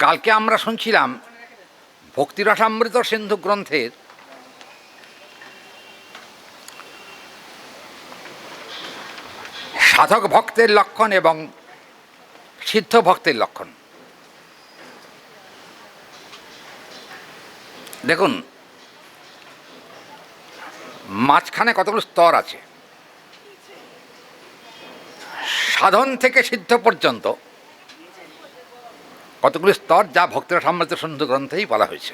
কালকে আমরা শুনছিলাম ভক্তিরসামৃত সিন্ধু গ্রন্থের সাধক ভক্তের লক্ষণ এবং সিদ্ধ ভক্তের লক্ষণ। দেখুন, মাঝখানে কতগুলো স্তর আছে। সাধন থেকে সিদ্ধ পর্যন্ত কতগুলি স্তর, যা ভক্তিরসামৃত সিন্ধু গ্রন্থেই বলা হয়েছে।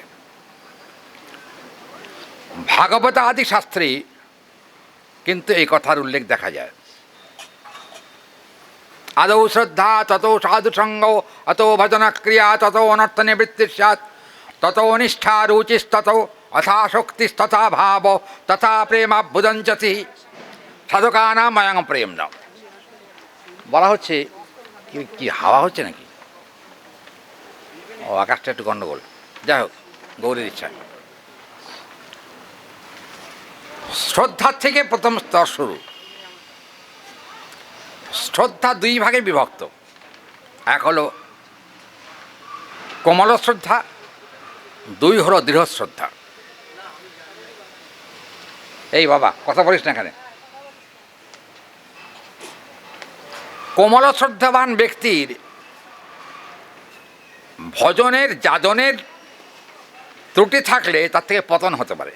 ভাগবত আদি শাস্ত্রে কিন্তু এই কথার উল্লেখ দেখা যায়। আদৌ শ্রদ্ধা তত সাধুসঙ্গ, অতো ভজনা ক্রিয়া তত অনর্থ নিবৃত্তি স্যাৎ, তত নিষ্ঠা রুচিস্তত অথাশক্তিস্তথা ভাব তথা প্রেমাভ্যুদঞ্চতি সাধকানাম ময়ং প্রেম ন। বলা হচ্ছে কি হাওয়া হচ্ছে নাকি? ও, আকাশটা একটু গণ্ডগোল। যাই হোক, গৌরীর ইচ্ছা। শ্রদ্ধার থেকে প্রথম স্তর শুরু। শ্রদ্ধা দুই ভাগে বিভক্ত। এক হলো কোমল শ্রদ্ধা, দুই হলো দৃঢ় শ্রদ্ধা। এই বাবা, কথা বলিস না এখানে। কোমল শ্রদ্ধাবান ব্যক্তির ভজনের যাজনের ত্রুটি থাকলে তার থেকে পতন হতে পারে,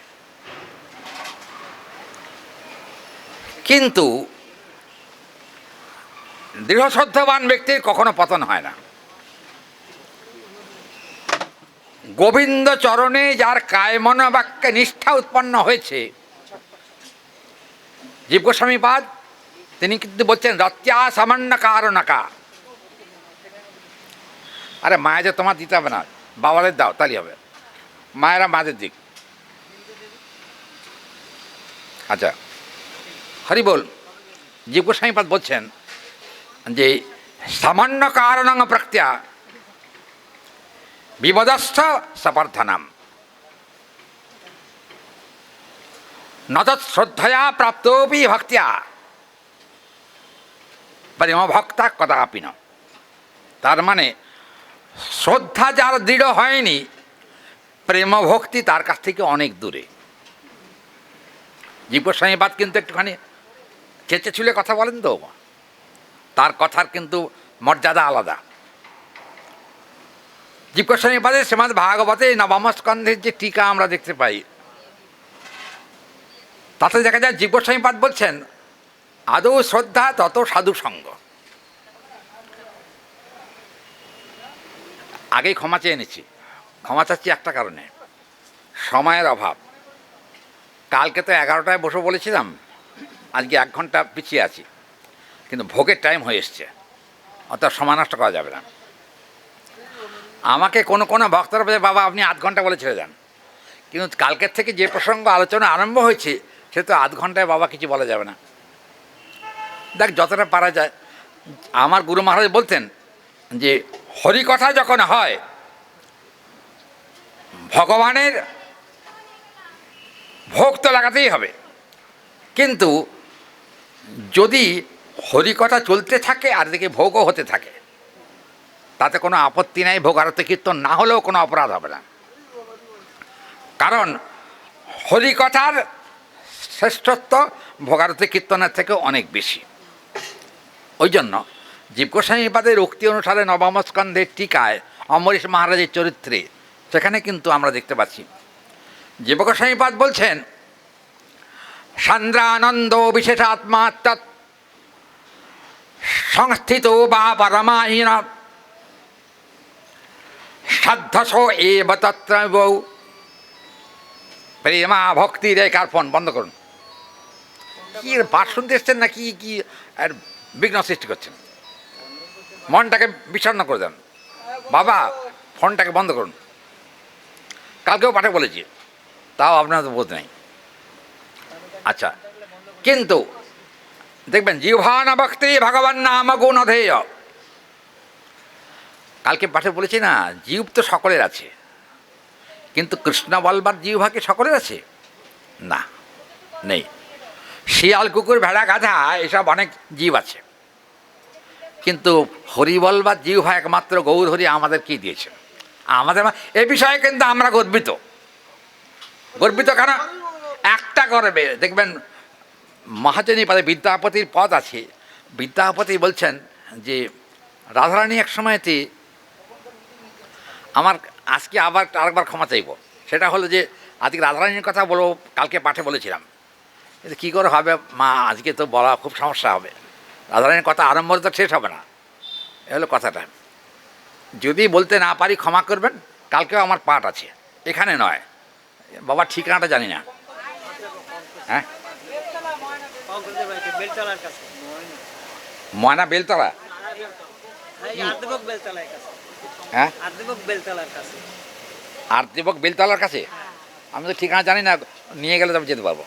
কিন্তু দৃঢ় শ্রদ্ধাবান ব্যক্তির কখনো পতন হয় না। গোবিন্দ চরণে যার কায়মন বাক্যে নিষ্ঠা উৎপন্ন হয়েছে, জীব গোস্বামীপাদ তিনি কিন্তু বলছেন রত্যা সামান্য কারণকা। আরে মায়া যে তোমার দিতে হবে না, বাবাদের দাও, তাহলেই হবে। মায়েরা মাদের দিক। আচ্ছা, হরি বল। জীব গোস্বামীপাদ বলছেন যে সামান্য কারণং প্রত্যা বিপদস্থ সপর্ধনাম নতৎ শ্রদ্ধয়া প্রাপ্তোপি ভক্তিয়া প্রেম ভক্তা কদাপি ন। তার মানে শ্রদ্ধা যার দৃঢ় হয়নি, প্রেম ভক্তি তার কাছ থেকে অনেক দূরে। জীব গোস্বামীপাদ কিন্তু একটুখানি চেঁচে ছুলে কথা বলেন তো, তার কথার কিন্তু মর্যাদা আলাদা। জীব গোস্বামীপাদের শ্রীমদ্ ভাগবতে নবম স্কন্ধের যে টিকা আমরা দেখতে পাই, তাতে দেখা যায় জীব গোস্বামীপাদ বলছেন আদৌ শ্রদ্ধা তত সাধু সঙ্গ। আগেই ক্ষমা চেয়ে এনেছি। ক্ষমা চাচ্ছি একটা কারণে, সময়ের অভাব। কালকে তো 11টায় বসে বলেছিলাম, আজকে 1 ঘন্টা পিছিয়ে আছি, কিন্তু ভোগের টাইম হয়ে এসছে, অর্থাৎ সময় নষ্ট করা যাবে না। আমাকে কোনো কোনো ভক্তরা বলে বাবা আপনি 8 ঘন্টা বলে ছেড়ে যান, কিন্তু কালকের থেকে যে প্রসঙ্গ আলোচনা আরম্ভ হয়েছে সে তো 8 ঘন্টায় বাবা কিছু বলা যাবে না। দেখ, যতটা পারা যায়। আমার গুরু মহারাজ বলতেন যে হরিকথা যখন হয়, ভগবানের ভোগ তো লাগাতেই হবে, কিন্তু যদি হরিকথা চলতে থাকে আর দিকে ভোগও হতে থাকে, তাতে কোনো আপত্তি নাই। ভোগারতি কীর্তন না হলেও কোনো অপরাধ হবে না, কারণ হরিকথার শ্রেষ্ঠত্ব ভোগারতি কীর্তনের থেকে অনেক বেশি। ওই জন্য জীব গোস্বামীপাদের উক্তি অনুসারে নবম স্কন্ধের টিকায় অম্বরীশ মহারাজের চরিত্রে সেখানে কিন্তু আমরা দেখতে পাচ্ছি জীব গোস্বামীপাদ বলছেন সান্দ্রানন্দ বিশেষাত্মা তৎ সংস্থিত বা পরমাহীন সাধ্যস এব তত্র বউ প্রেমা ভক্তি রেখার ফোন বন্ধ করুন। কি পাঠ শুনতে এসছেন না কি কি আর বিঘ্ন সৃষ্টি করছেন? মনটাকে বিষণ্ণ করে দেন। বাবা ফোনটাকে বন্ধ করুন। কালকেও পাঠে বলেছি, তাও আপনার তো বোধ নেই। আচ্ছা, কিন্তু দেখবেন জিহ্বান ভক্তি ভগবান নাম গুণধেয়। কালকে পাঠে বলেছি না, জীব তো সকলের আছে, কিন্তু কৃষ্ণ বলবার জিহ্বা সকলের আছে না, নেই। শিয়াল কুকুর ভেড়া গাধা এসব অনেক জীব আছে, কিন্তু হরি বলবার জিহ্বা একমাত্র গৌর হরি আমাদেরকেই দিয়েছেন। আমাদের এ বিষয়ে কিন্তু আমরা গর্বিত। গর্বিত কেন? একটা করবে দেখবেন মহাজনী পদে বিদ্যাপতির পদ আছে, বিদ্যাপতি বলছেন যে রাধারানী এক সময়তে আমার আজকে আরেকবার ক্ষমা চাইব, সেটা হলো যে আজকে রাধারানীর কথা বলবো, কালকে পাঠে বলেছিলাম, কিন্তু কী করে হবে মা, আজকে তো বলা খুব সমস্যা হবে, রাধারানীর কথা আরম্ভ তো শেষ হবে না, এ হলো কথাটা। যদি বলতে না পারি ক্ষমা করবেন, কালকেও আমার পাঠ আছে, এখানে নয়, বাবার ঠিকানাটা জানি না। হ্যাঁ, ময়না বেলতলা। হ্যাঁ, আর্তিবক বেলতলার কাছে। আমি তো ঠিকানা জানি না, নিয়ে গেলে তো আমি যেতে পারবো।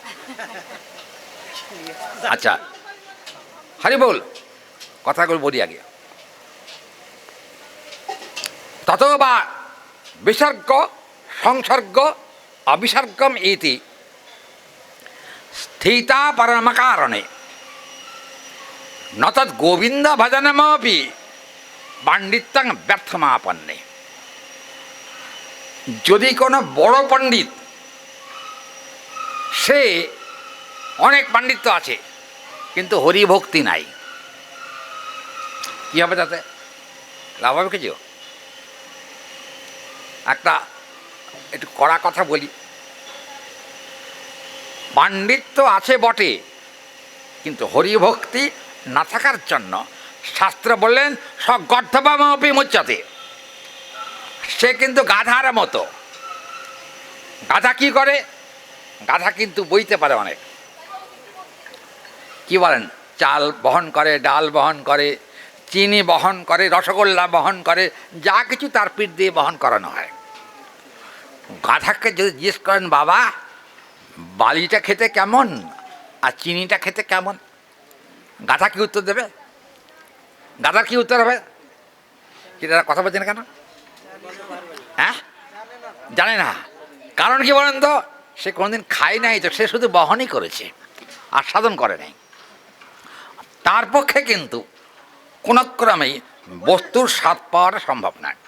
আচ্ছা, হরি বল, কথাগুলো বলি আগে। তত বা বিসর্গ সংসর্গ অবিসর্গম ইতি স্থিতা পরমকারণে নতদ গোবিন্দ ভজনমপি পাণ্ডিত্যং ব্যর্থমাপন্নে। যদি কোনো বড় পণ্ডিত, সে অনেক পাণ্ডিত্য আছে কিন্তু হরিভক্তি নাই, কী হবে তাতে? লাভ হবে কিছু? একটা একটু কড়া কথা বলি, পাণ্ডিত্য আছে বটে কিন্তু হরিভক্তি না থাকার জন্য শাস্ত্র বললেন স্বগর্ধবামপি মুচ্যতে, সে কিন্তু গাধার মতো। গাধা কি করে? গাধা কিন্তু বইতে পারে অনেক, কি বলেন, চাল বহন করে, ডাল বহন করে, চিনি বহন করে, রসগোল্লা বহন করে, যা কিছু তার পিঠ দিয়ে বহন করানো হয়। গাধাকে যদি জিজ্ঞেস করেন বাবা বালিটা খেতে কেমন আর চিনিটা খেতে কেমন, গাধা কি উত্তর দেবে? গাধার কি উত্তর হবে? কি কথা বলছে না কেন? হ্যাঁ, জানে না। কারণ কি বলেন তো? সে কোনোদিন খায় নাই, তো সে শুধু বহনই করেছে, আস্বাদন করে নাই। তার পক্ষে কিন্তু কোনোক্রমেই বস্তুর স্বাদ পাওয়াটা সম্ভব নয়।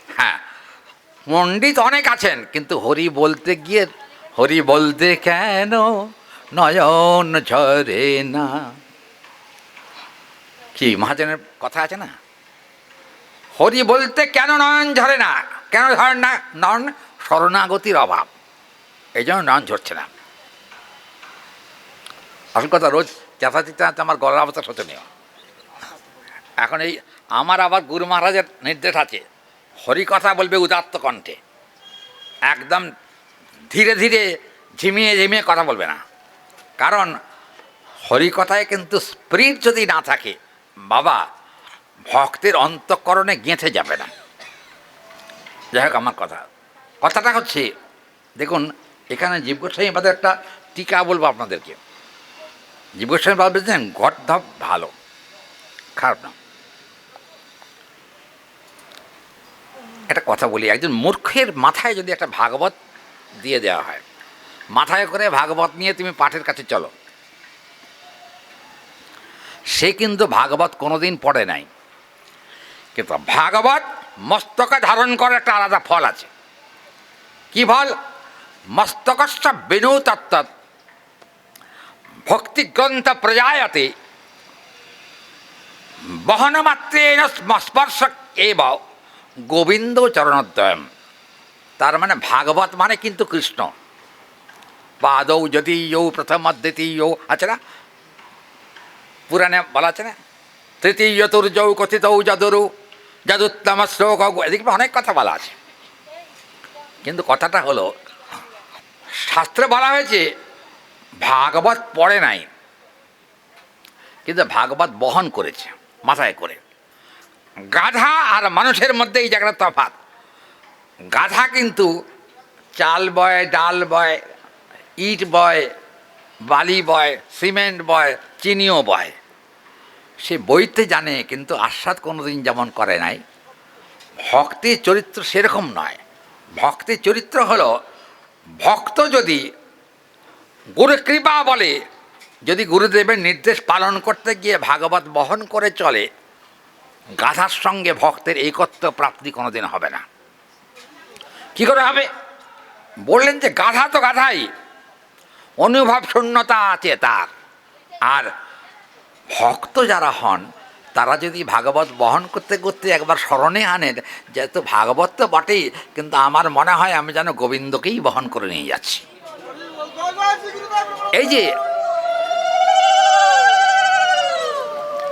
হ্যাঁ, পণ্ডিত অনেক আছেন কিন্তু হরি বলতে গিয়ে, হরি বলতে কেন নয়ন ঝরে না, কি মহাজনের কথা আছে না, হরি বলতে কেন নয়ন ঝরে না, কেন ঝরে না? নয়ন শরণাগতির অভাব, এই জন্য নয়ন ঝরছে না। আসল কথা, রোজ চেঁচাচিতে আমার গলার অবস্থা শোচনীয়। এখন এই আমার আবার গুরু মহারাজের নির্দেশ আছে, হরি কথা বলবে উদাত্ত কণ্ঠে, একদম ধীরে ধীরে ঝিমিয়ে ঝিমিয়ে কথা বলবে না। কারণ হরি কথায় কিন্তু স্পিরিট যদি না থাকে বাবা, ভক্তের অন্তঃকরণে গেঁথে যাবে না। যাই হোক, আমার কথাটা হচ্ছে, দেখুন এখানে জীবগোস্বামী বাদের একটা টিকা বলবো আপনাদেরকে। জীবগোস্বামী বাদ বলছেন গর্ধব ভালো, খারাপ না। একটা কথা বলি, একজন মূর্খের মাথায় যদি একটা ভাগবত দিয়ে দেওয়া হয়, মাথায় করে ভাগবত নিয়ে তুমি পাঠের কাছে চলো, সে কিন্তু ভাগবত কোনোদিন পড়ে নাই, কিন্তু ভাগবত মস্তকে ধারণ করার একটা আলাদা ফল আছে। কি ফল? মস্তকস্থ বিনু তত্ত্ব ভক্তিগ্রন্থ প্রজায়তে বহনমাত্রেণ স্পর্শ এব গোবিন্দ চরণোদ্বয়ম। তার মানে ভাগবত মানে কিন্তু কৃষ্ণ। পাদৌ যদীয় প্রথম দ্বিতীয় আছে না, পুরাণে বলা আছে না, তৃতীয় তুর্যৌ কথিতৌ যদুরু যদুত্তম শ্লোক, এদিকে অনেক কথা বলা আছে। কিন্তু কথাটা হলো, শাস্ত্রে বলা হয়েছে ভাগবত পড়ে নাই কিন্তু ভাগবত বহন করেছে মাথায় করে। গাধা আর মানুষের মধ্যে এই জায়গাটা তফাৎ। গাধা কিন্তু চাল বয়, ডাল বয়, ইট বয়, বালি বয়, সিমেন্ট বয়, চিনিও বয়, সে বইতে জানে কিন্তু আস্বাদ কোনোদিন যেমন করে নাই। ভক্তির চরিত্র সেরকম নয়। ভক্তির চরিত্র হলো, ভক্ত যদি গুরু কৃপা বলে, যদি গুরুদেবের নির্দেশ পালন করতে গিয়ে ভাগবত বহন করে চলে, গাধার সঙ্গে ভক্তের একত্ব প্রাপ্তি কোনোদিন হবে না। কি করে হবে? বললেন যে গাধা তো গাধাই, অনুভব শূন্যতা আছে তার। আর ভক্ত যারা হন তারা যদি ভাগবত বহন করতে করতে একবার স্মরণে আনেন যে তো ভাগবত তো বটেই, কিন্তু আমার মনে হয় আমি যেন গোবিন্দকেই বহন করে নিয়ে যাচ্ছি। এই যে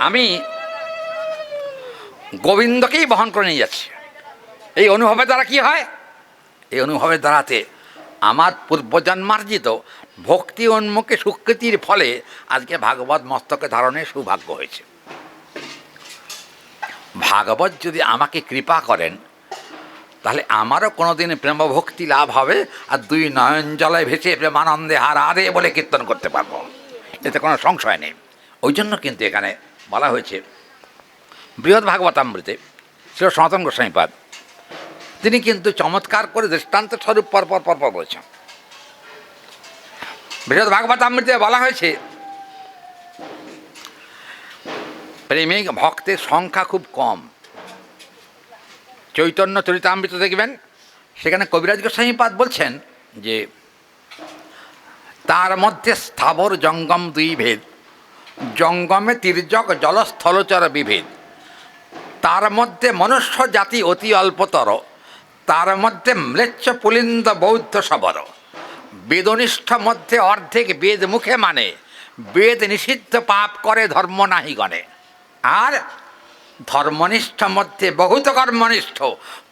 আমি গোবিন্দকেই বহন করে নিয়ে যাচ্ছি, এই অনুভবের দ্বারা কি হয়? এই অনুভবের দ্বারাতে আমার পূর্বজন্মার্জিত ভক্তি উন্মুখে সুকৃতির ফলে আজকে ভাগবত মস্তকে ধারণের সৌভাগ্য হয়েছে। ভাগবত যদি আমাকে কৃপা করেন তাহলে আমারও কোনোদিন প্রেমভক্তি লাভ হবে, আর দুই নয়ন জলে ভেসে প্রেমানন্দে হার আরে বলে কীর্তন করতে পারবো, এতে কোনো সংশয় নেই। ওই জন্য কিন্তু এখানে বলা হয়েছে বৃহৎ ভাগবতামৃতে শ্রী সনাতন গোস্বামীপাদ তিনি কিন্তু চমৎকার করে দৃষ্টান্ত স্বরূপ পরপর পরপর বলছেন। বৃহৎ ভাগবতামৃতে বলা হয়েছে প্রেমিক ভক্তের সংখ্যা খুব কম। চৈতন্য চরিতামৃত দেখবেন, সেখানে কবিরাজ গোস্বামীপাদ বলছেন যে তার মধ্যে স্থাবর জঙ্গম দুই ভেদ, জঙ্গমে তির্যক জলস্থলচর বিভেদ, তার মধ্যে মনুষ্য জাতি অতি অল্পতর, তার মধ্যে ম্লেচ্ছ পুলিন্দ বৌদ্ধ সবর, বেদনিষ্ঠ মধ্যে অর্ধেক বেদ মুখে মানে, বেদ নিষিদ্ধ পাপ করে ধর্ম নাহি গণে, আর ধর্মনিষ্ঠ মধ্যে বহুত কর্মনিষ্ঠ,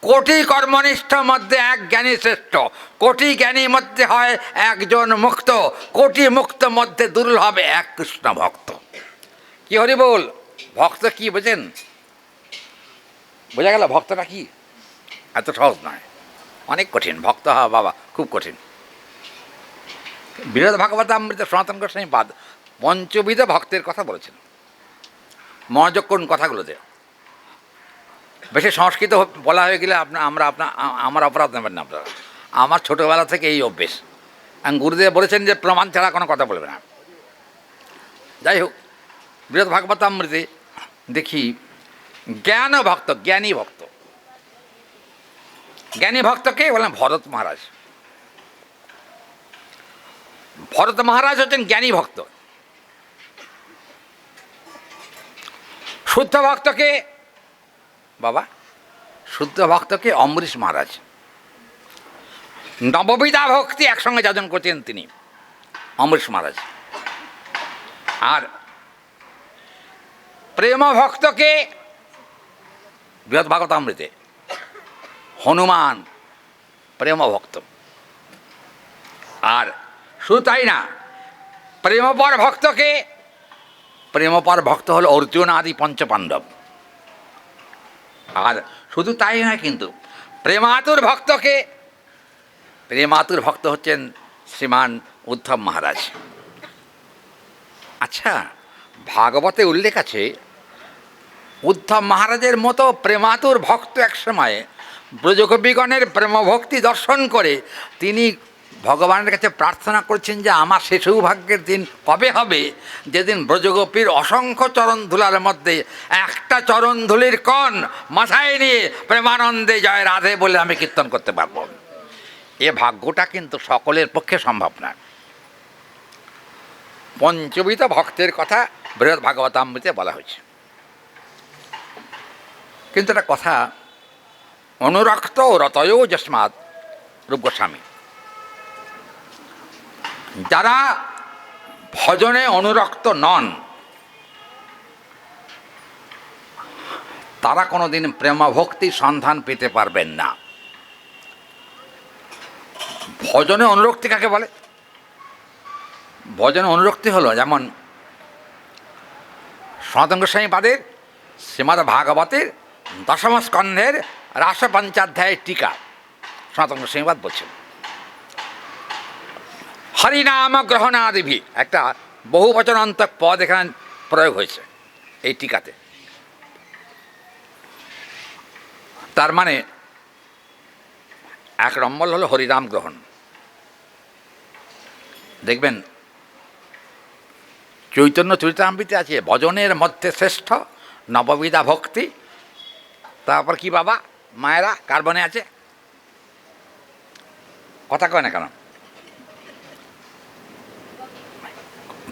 কোটি কর্মনিষ্ঠ মধ্যে এক জ্ঞানী শ্রেষ্ঠ, কোটি জ্ঞানীর মধ্যে হয় একজন মুক্ত, কোটি মুক্ত মধ্যে দুর্লভ এক কৃষ্ণ ভক্ত। কি হরি বল! ভক্ত কি বোঝেন? বোঝা গেল ভক্তটা কি? এত সহজ নয়, অনেক কঠিন। ভক্ত হওয়া বাবা খুব কঠিন। বৃহৎ ভাগবতামৃতে সনাতন গোস্বামীপাদ পঞ্চবিধ ভক্তের কথা বলেছেন। মনোযোগ করুন কথাগুলোতে। বেশি সংস্কৃত বলা হয়ে গেলে আমার অপরাধ নেবেন না আপনারা। আমার ছোটোবেলা থেকে এই অভ্যেস। গুরুদেব বলেছেন যে প্রমাণ ছাড়া কোনো কথা বলবে না। যাই হোক, বৃহৎ ভাগবতামৃতে দেখি জ্ঞান ভক্ত, জ্ঞানী ভক্ত। জ্ঞানী ভক্তকে বললেন ভরত মহারাজ। ভরত মহারাজ হচ্ছেন জ্ঞানী ভক্ত। শুদ্ধ ভক্তকে বাবা, শুদ্ধ ভক্তকে অম্বরীশ মহারাজ। নববিধা ভক্তি একসঙ্গে যাজন করছেন তিনি অম্বরীশ মহারাজ। আর প্রেম ভক্তকে বৃহৎ ভাগবতামৃতে হনুমান প্রেম ভক্ত। আর শুধু তাই না, প্রেমপর ভক্তকে, প্রেমপর ভক্ত হল অর্জুন আদি পঞ্চপাণ্ডব। আর শুধু তাই নয়, কিন্তু প্রেমাতুর ভক্তকে, প্রেমাতুর ভক্ত হচ্ছেন শ্রীমান উদ্ধব মহারাজ। আচ্ছা, ভাগবতে উল্লেখ আছে উদ্ধব মহারাজের মতো প্রেমাতুর ভক্ত একসময় ব্রজকবিগণের প্রেমভক্তি দর্শন করে তিনি ভগবানের কাছে প্রার্থনা করছেন যে আমার সে সৌভাগ্যের দিন কবে হবে যেদিন ব্রজগোপীর অসংখ্য চরণধুলার মধ্যে একটা চরণধুলির কণ মাথায় নিয়ে প্রেমানন্দে জয় রাধে বলে আমি কীর্তন করতে পারব। এ ভাগ্যটা কিন্তু সকলের পক্ষে সম্ভব না। পঞ্চবিধ ভক্তের কথা বৃহৎ ভাগবতামৃতে বলা হয়েছে। কিন্তু একটা কথা, অনুরক্ত রতয়ো যস্মাৎ রূপ গোস্বামী, যারা ভজনে অনুরক্ত নন তারা কোনোদিন প্রেমভক্তির সন্ধান পেতে পারবেন না। ভজনে অনুরক্তি কাকে বলে? ভজনে অনুরক্তি হলো যেমন সনাতন গোস্বামীপাদের শ্রীমদ্ ভাগবতের দশম স্কন্ধের রাসপঞ্চাধ্যায়ের টিকা সনাতন গোস্বামীপাদ বলছেন হরিনাম গ্রহণাদিভি, একটা বহুবচনান্তক পদ এখানে প্রয়োগ হয়েছে এই টিকাতে। তার মানে এক নম্বর হলো হরিনাম গ্রহণ। দেখবেন চৈতন্য চরিতামৃতে আছে ভজনের মধ্যে শ্রেষ্ঠ নববিধা ভক্তি তারপর কি বাবা মায়েরা কার বনে আছে? কথা কয় না কেন?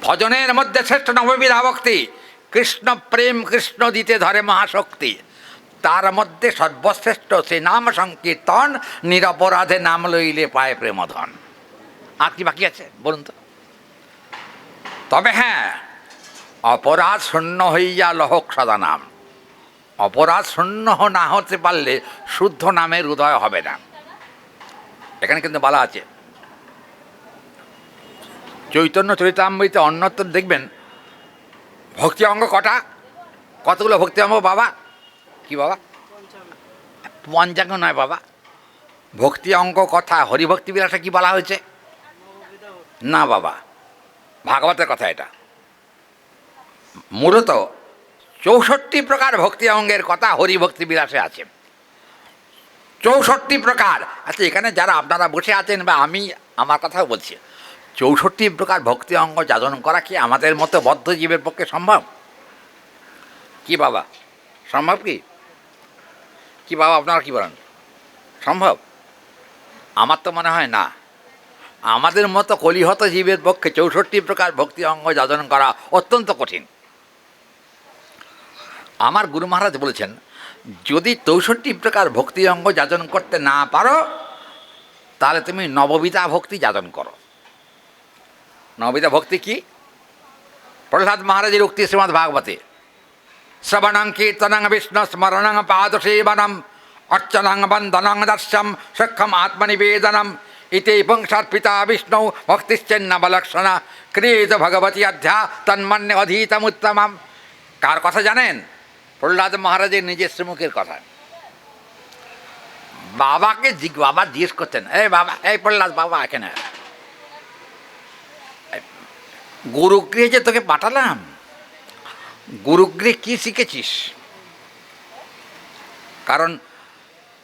ভজনের মধ্যে শ্রেষ্ঠ নববিধা ভক্তি, কৃষ্ণ প্রেম কৃষ্ণ দিতে ধরে মহাশক্তি, তার মধ্যে সর্বশ্রেষ্ঠ সে নাম সংকীর্তন, নিরপরাধে নাম লইলে পায় প্রেমধন। আর কি বাকি আছে বলুন তো? তবে হ্যাঁ, অপরাধ শূন্য হইয়া লহক সদা নাম। অপরাধ শূন্য না হতে পারলে শুদ্ধ নামের উদয় হবে না। এখানে কিন্তু বলা আছে, চৈতন্য চরিতামৃতে অন্যত্র দেখবেন ভক্তি অঙ্গ কটা, কতগুলো ভক্তি অঙ্গ বাবা? কি বাবা? পঞ্চাঙ্গ নয় বাবা, ভক্তি অঙ্গ কথা হরিভক্তি বিলাসে কি বলা হয়েছে? না বাবা, ভাগবতের কথা এটা। মূলত 64 প্রকার ভক্তি অঙ্গের কথা হরিভক্তি বিলাসে আছে, 64 প্রকার। আচ্ছা, এখানে যারা আপনারা বসে আছেন বা আমি আমার কথাও বলছি, 64 প্রকার ভক্তি অঙ্গ যাজন করা কি আমাদের মতো বদ্ধ জীবের পক্ষে সম্ভব? কি বাবা সম্ভব? কি বাবা আপনারা কি বলেন, সম্ভব? আমার তো মনে হয় না। আমাদের মতো কলিহত জীবের পক্ষে 64 প্রকার ভক্তি অঙ্গ যাজন করা অত্যন্ত কঠিন। আমার গুরু মহারাজ বলেছেন, যদি 64 প্রকার ভক্তি অঙ্গ যাজন করতে না পারো তাহলে তুমি নববিধা ভক্তি যাজন করো। নববিধা ভক্তি কি? প্রহ্লাদ মহারাজের উক্তি শ্রীমদ্ ভাগবতে, শ্রবণং কীর্তনং বিষ্ণু স্মরণং পাদসেবনম অর্চনং বন্দনং দর্শম সক্ষম আত্মনিবেদনম ইতি পুংসার্পিতা বিষ্ণু ভক্তিশ্চেন্নবলক্ষণা ক্রিয়েত ভগবতী অধ্যা তন্মন্যে অধীতমুত্তমম। কার কথা জানেন? প্রহ্লাদ মহারাজের নিজের শ্রীমুখের কথা। বাবাকে বাবা জিজ্ঞেস করতেন, এই বাবা, এই প্রহ্লাদ বাবা এখানে, গুরুগৃহে যে তোকে পাঠালাম, গুরুগৃহে কি শিখেছিস? কারণ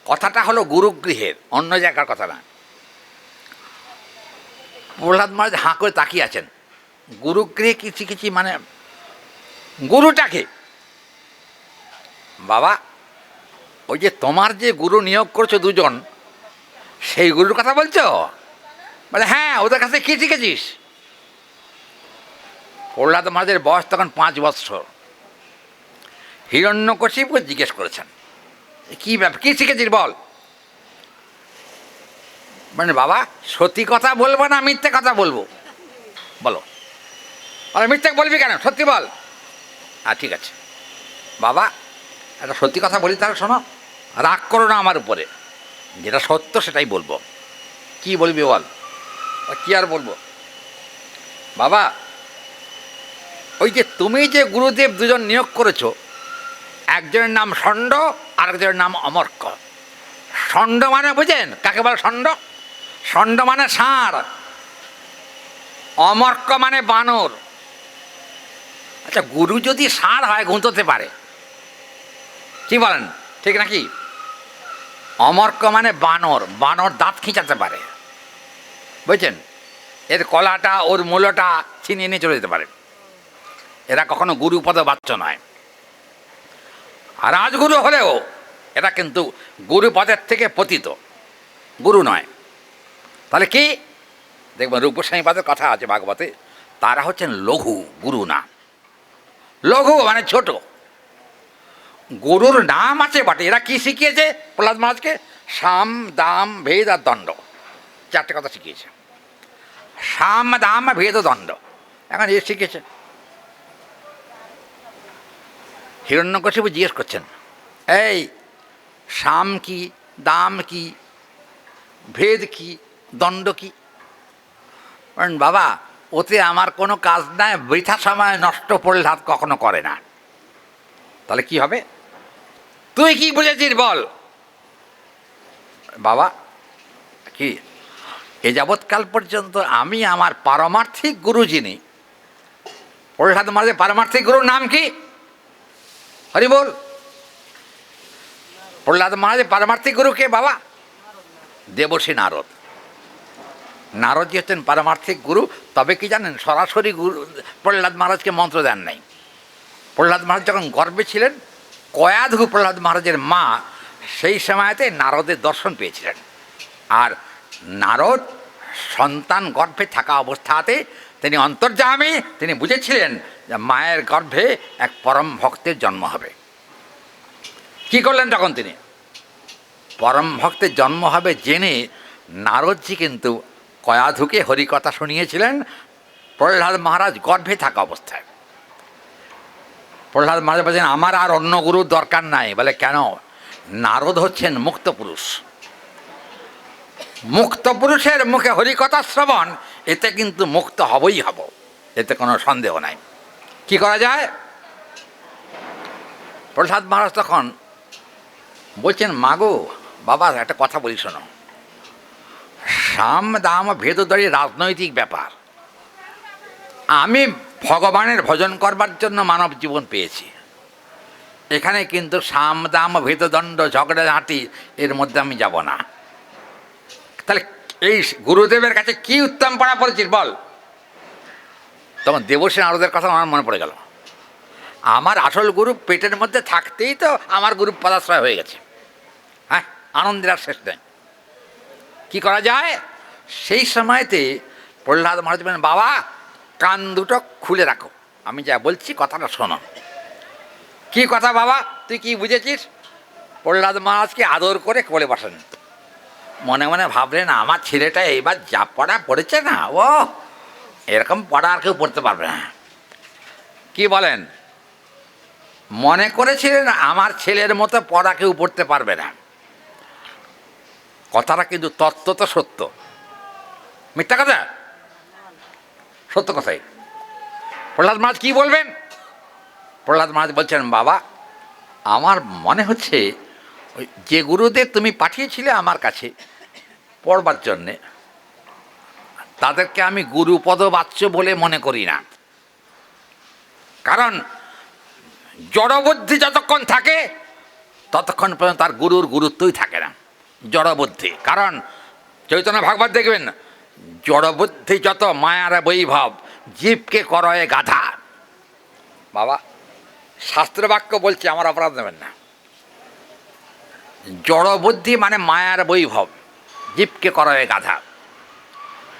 কথাটা হলো গুরুগৃহের, অন্য জায়গার কথা না। প্রহ্লাদ মহারাজ হাঁ করে তাকিয়ে আছেন, গুরুগৃহে কি শিখেছি মানে গুরুটাকে? বাবা, ওই যে তোমার যে গুরু নিয়োগ করছো দুজন, সেই গুরুর কথা বলছো? বলে হ্যাঁ, ওদের কাছে কি শিখেছিস? প্রহ্লাদ মহারাজের বয়স তখন 5 বৎসর। হিরণ্যকশিপু জিজ্ঞেস করেছেন, কি ব্যাপার, কী শিখেছিস বল? মানে বাবা, সত্যি কথা বলবো না মিথ্যে কথা বলবো? বলো। আরে মিথ্যে বলবি কেন, সত্যি বল। ঠিক আছে বাবা, একটা সত্যি কথা বলি, তাহলে শোনো, রাগ করো না আমার উপরে, যেটা সত্য সেটাই বলবো। কি বলবি বল? কি আর বলবো বাবা, ওই যে তুমি যে গুরুদেব দুজন নিয়োগ করেছো, একজনের নাম ষণ্ড আর একজনের নাম অমর্ক। ষণ্ড মানে বুঝেন কাকে বলে? ষণ্ড, ষণ্ড মানে ষাঁড়, অমর্ক মানে বানর। আচ্ছা, গুরু যদি ষাঁড় হয় গুঁতোতে পারে, কি বলেন, ঠিক নাকি? অমর্ক মানে বানর, বানর দাঁত খিঁচাতে পারে, বুঝছেন? এর কলাটা ওর মূলটা ছিনিয়ে নিয়ে চলে যেতে পারে। এরা কখনো গুরুপদ বাচ্চ নয়। আর রাজগুরু হলেও এরা কিন্তু গুরুপদের থেকে পতিত, গুরু নয়। তাহলে কি দেখবেন, রূপস্বামীপাদের কথা আছে ভাগবতে, তারা হচ্ছেন লঘু, গুরু না। লঘু মানে ছোট। গুরুর নাম আছে বটে, এরা কি শিখিয়েছে প্রহ্লাদ মহারাজকে? সাম দাম ভেদ আর দণ্ড, 4টে কথা শিখিয়েছে। সাম দাম ভেদ দণ্ড, এখন এ শিখেছে। হিরণ্যকশিপু জিজ্ঞেস করছেন, এই সাম কি, দাম কি, ভেদ কি, দণ্ড কি? বাবা, ওতে আমার কোনো কাজ নাই, বৃথা সময় নষ্ট প্রহ্লাদ কখনো করে না। তাহলে কি হবে? তুই কি বুঝেছিস বল? বাবা কি, এ যাবৎকাল পর্যন্ত আমি আমার পারমার্থিক গুরু যিনি, প্রহ্লাদ মহারাজের পারমার্থিক গুরুর নাম কি? হরি বল। প্রহ্লাদ মহারাজের পারমার্থিক গুরু কে বাবা? দেবর্ষি নারদ। নারদজি হচ্ছেন পারমার্থিক গুরু। তবে কি জানেন, সরাসরি গুরু প্রহ্লাদ মহারাজকে মন্ত্র দেন নাই। প্রহ্লাদ মহারাজ যখন গর্ভে ছিলেন কয়াধু প্রহ্লাদ মহারাজের মা সেই সময়তে নারদের দর্শন পেয়েছিলেন। আর নারদ সন্তান গর্ভে থাকা অবস্থাতে তিনি অন্তর্যামী, তিনি বুঝেছিলেন যে মায়ের গর্ভে এক পরম ভক্তের জন্ম হবে। কি করলেন তখন তিনি? পরম ভক্তের জন্ম হবে জেনে নারদজি কিন্তু কয়াধুকে হরিকথা শুনিয়েছিলেন প্রহ্লাদ মহারাজ গর্ভে থাকা অবস্থায়। প্রহ্লাদ মহারাজ বলছেন আমার আর অন্য গুরুর দরকার নাই। বলে কেন? নারদ হচ্ছেন মুক্ত পুরুষ, মুক্ত পুরুষের মুখে হরিকথা শ্রবণ, এতে কিন্তু মুক্ত হবই হব, এতে কোনো সন্দেহ নাই। কি করা যায়? প্রহ্লাদ মহারাজ তখন বলছেন মাগো বাবা একটা কথা বলি শোনো, সাম দাম ভেদদারি রাজনৈতিক ব্যাপার। আমি ভগবানের ভজন করবার জন্য মানব জীবন পেয়েছি, এখানে কিন্তু সাম দাম ভেদদণ্ড ঝগড়াঝাঁটি এর মধ্যে আমি যাব না। তাহলে এই গুরুদেবের কাছে কি উত্তম পড়া পড়েছিস বল? তখন দেবশ্রী নারদের কথা আমার মনে পড়ে গেল। আমার আসল গুরু পেটের মধ্যে থাকতেই তো আমার গুরু পদাশ্রয় হয়ে গেছে। হ্যাঁ, আনন্দের আর শেষ নেই। কী করা যায়? সেই সময়তে প্রহ্লাদ মহারাজ বলেন বাবা কান দুটো খুলে রাখো, আমি যা বলছি কথাটা শোনো। কি কথা বাবা, তুই কি বুঝেছিস? প্রহ্লাদ মহারাজকে আদর করে কোলে বসেন। মনে মনে ভাবলেন আমার ছেলেটা এইবার যা পড়া পড়েছে না, ও এরকম পড়া আর কেউ পড়তে পারবে না। কি বলেন? মনে করেছিলেন আমার ছেলের মতো পড়া কেউ পড়তে পারবে না। কথাটা কিন্তু তত্ত্ব তো সত্য, মিথ্যা কথা? সত্য কথাই। প্রহ্লাদ মহারাজ কি বলবেন? প্রহ্লাদ মহারাজ বলছেন বাবা আমার মনে হচ্ছে ওই যে গুরুদেব তুমি পাঠিয়েছিলে আমার কাছে পড়বার জন্যে, তাদেরকে আমি গুরুপদবাচ্য বলে মনে করি না। কারণ জড়বুদ্ধি যতক্ষণ থাকে ততক্ষণ পর্যন্ত তার গুরুর গুরুত্বই থাকে না। জড়বুদ্ধি, কারণ চৈতন্য ভাগবত দেখবেন জড়বুদ্ধি যত মায়ার বৈভব জীবকে করয়ে গাধা। বাবা শাস্ত্রবাক্য বলছে, আমার অপরাধ নেবেন না। জড়বুদ্ধি মানে মায়ার বৈভব, জীবকে করয়ে গাধা।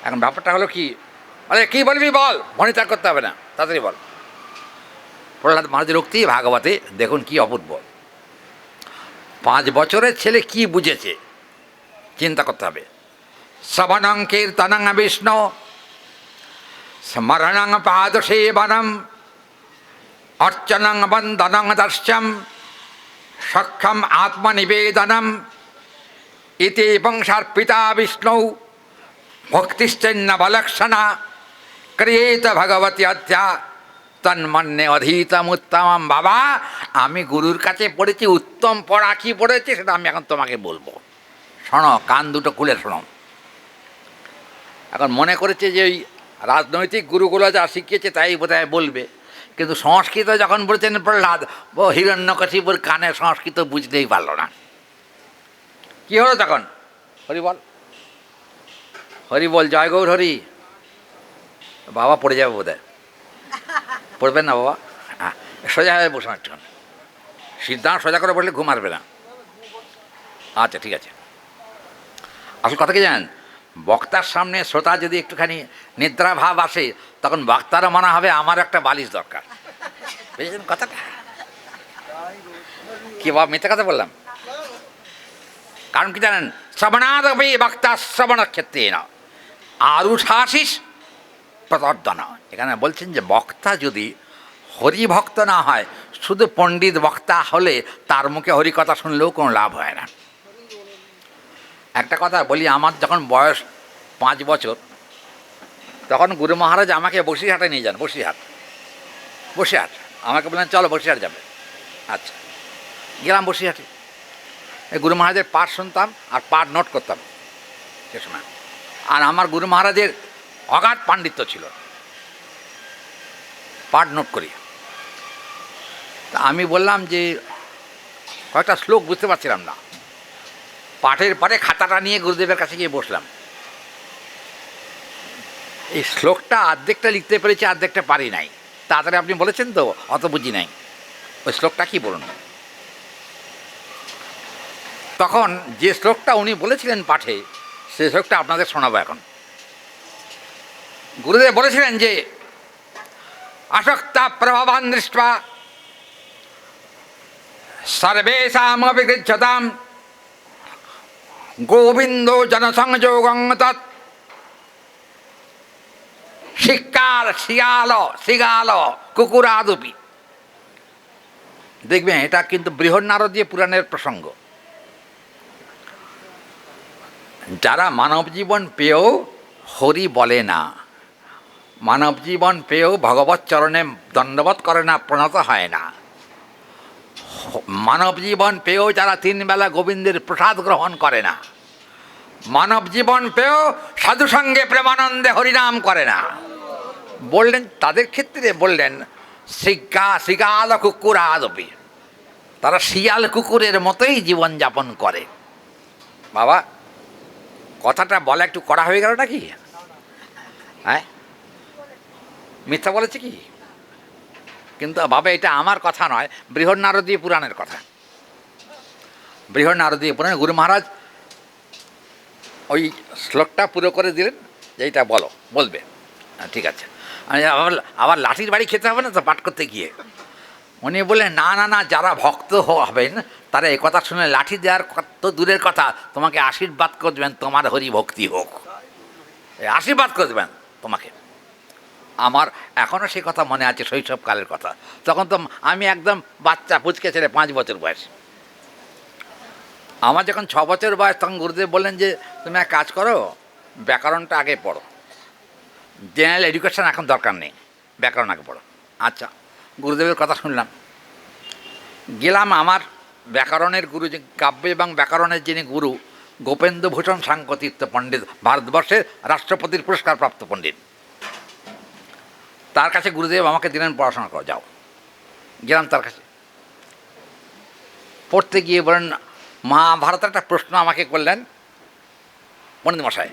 এখন ব্যাপারটা হলো কি, আরে কী বলবি বল, ভনিতা করতে হবে না, তাড়াতাড়ি বল। প্রহ্লাদ মহারাজের উক্তি ভাগবতে দেখুন কি অপূর্ব। 5 বছরের ছেলে কি বুঝেছে চিন্তা করতে হবে। শ্রবণং কীর্তনং বিষ্ণু স্মরণং পাদসেবনম অর্চনং বন্দনং দর্শম সক্ষম আত্মনিবেদনম ইতি বংশার্পিতা বিষ্ণু ভক্তিশ্চৈন্য বলক্ষণা ক্রিয়েত ভগবতী অধ্যা তন্মন্যে অধীতম উত্তমম। বাবা আমি গুরুর কাছে পড়েছি, উত্তম পড়া কী পড়েছি সেটা আমি এখন তোমাকে বলবো, শোনো, কান দুটো খুলে শোনো। এখন মনে করেছে যে ওই রাজনৈতিক গুরুগুলো যা শিখিয়েছে তাই বোধহয় বলবে, কিন্তু সংস্কৃত যখন বলছেন প্রহ্লাদ, হিরণ্যকশিপুর কানে সংস্কৃত বুঝতেই পারলো না। কী হলো তখন? হরি বল, হরি বল, জয় গৌর হরি। বাবা পড়ে যাবে বোধহয়, পড়বেন না বাবা? হ্যাঁ, সোজা হয়ে বসুন একটু, সিদ্ধান্ত সোজা করে বললে ঘুম আসবে না। আচ্ছা ঠিক আছে। আসল কথা কি জানেন, বক্তার সামনে শ্রোতা যদি একটুখানি নিদ্রা ভাব আসে তখন বক্তারও মনে হবে আমার একটা বালিশ দরকার। বুঝেছেন কথাটা? কি বাবা মিথ্যা কথা বললাম? কারণ কি জানেন, শ্রবণাদপি বক্তা শ্রবণ ক্ষেত্রে না আরুষাশিস প্রতর্দনা। এখানে বলছেন যে বক্তা যদি হরিভক্ত না হয়, শুধু পণ্ডিত বক্তা হলে তার মুখে হরিকথা শুনলেও কোনো লাভ হয় না। একটা কথা বলি, আমার যখন বয়স 5 বছর তখন গুরু মহারাজ আমাকে বসিরহাটে নিয়ে যান। বসিরহাট আমাকে বললেন চলো বসিরহাট যাবে। আচ্ছা গেলাম বসিরহাটে। এই গুরু মহারাজের পাঠ শুনতাম আর পাঠ নোট করতাম সে সময়। আর আমার গুরু মহারাজের অগাধ পাণ্ডিত্য ছিল, পাঠ নোট করি। তা আমি বললাম যে কয়েকটা শ্লোক বুঝতে পারছিলাম না। পাঠের পরে খাতাটা নিয়ে গুরুদেবের কাছে গিয়ে বসলাম। এই শ্লোকটা অর্ধেকটা লিখতে পেরেছি, অর্ধেকটা পারি নাই। তাড়াতাড়ি আপনি বলেছেন তো অত বুঝি নাই। ওই শ্লোকটা কি বলুন? তখন যে শ্লোকটা উনি বলেছিলেন পাঠে, সেই শ্লোকটা আপনাদের শোনাবো এখন। গুরুদেব বলেছিলেন যে আসক্তা প্রভাবান দৃষ্টা সর্বেষামপি গৃহ্যতাম গোবিন্দ জনসংযোগং তৎ শিকার শিগাল কুকুরাদুপি। দেখবেন এটা কিন্তু বৃহন্নারদীয় পুরাণের প্রসঙ্গ। যারা মানব জীবন পেয়েও হরি বলে না, মানব জীবন পেয়েও ভগবৎ চরণে দণ্ডবৎ করে না, প্রণত হয় না, মানব জীবন পেয়েও যারা 3 বেলা গোবিন্দের প্রসাদ গ্রহণ করে না, মানব জীবন পেয়েও সাধুসঙ্গে প্রেমানন্দে হরিনাম করে না, বললেন তাদের ক্ষেত্রে বললেন শিগাল কুকুরাদপি, তারা শিয়াল কুকুরের মতোই জীবনযাপন করে। বাবা, কথাটা বলা একটু কড়া হয়ে গেল নাকি? হ্যাঁ, মিথ্যা বলেছে কি? কিন্তু বাবা, এটা আমার কথা নয়, বৃহন্নারদীয় পুরাণের কথা। বৃহন্নারদীয় পুরাণে গুরু মহারাজ ওই শ্লোকটা পুরো করে দিলেন, যেইটা বলবে। ঠিক আছে, আবার লাঠির বাড়ি খেতে হবে না তো পাঠ করতে গিয়ে। উনি বললেন না না না, যারা ভক্ত হবেন তারা এ কথা শুনে লাঠি দেওয়ার তো দূরের কথা, তোমাকে আশীর্বাদ করে দেবেন, তোমার হরি ভক্তি হোক, আশীর্বাদ করে দেবেন তোমাকে। আমার এখনও সেই কথা মনে আছে, শৈশবকালের কথা। তখন তো আমি একদম বাচ্চা পুচকে ছেলে, 5 বছর বয়স। আমার যখন 6 বছর বয়স, তখন গুরুদেব বললেন যে তুমি এক কাজ করো, ব্যাকরণটা আগে পড়ো, জেনারেল এডুকেশন এখন দরকার নেই, ব্যাকরণ আগে পড়ো। আচ্ছা, গুরুদেবের কথা শুনলাম, গেলাম। আমার ব্যাকরণের গুরু, যে কাব্য এবং ব্যাকরণের যিনি গুরু, গোপেন্দ্রভূষণ সাঙ্কতীর্থ পণ্ডিত, ভারতবর্ষের রাষ্ট্রপতির পুরস্কারপ্রাপ্ত পণ্ডিত, তার কাছে গুরুদেব আমাকে দিলেন পড়াশোনা করো, যাও। গেলাম তার কাছে, পড়তে গিয়ে বলেন মহাভারতের একটা প্রশ্ন আমাকে করলেন পণ্ডিত মশাই,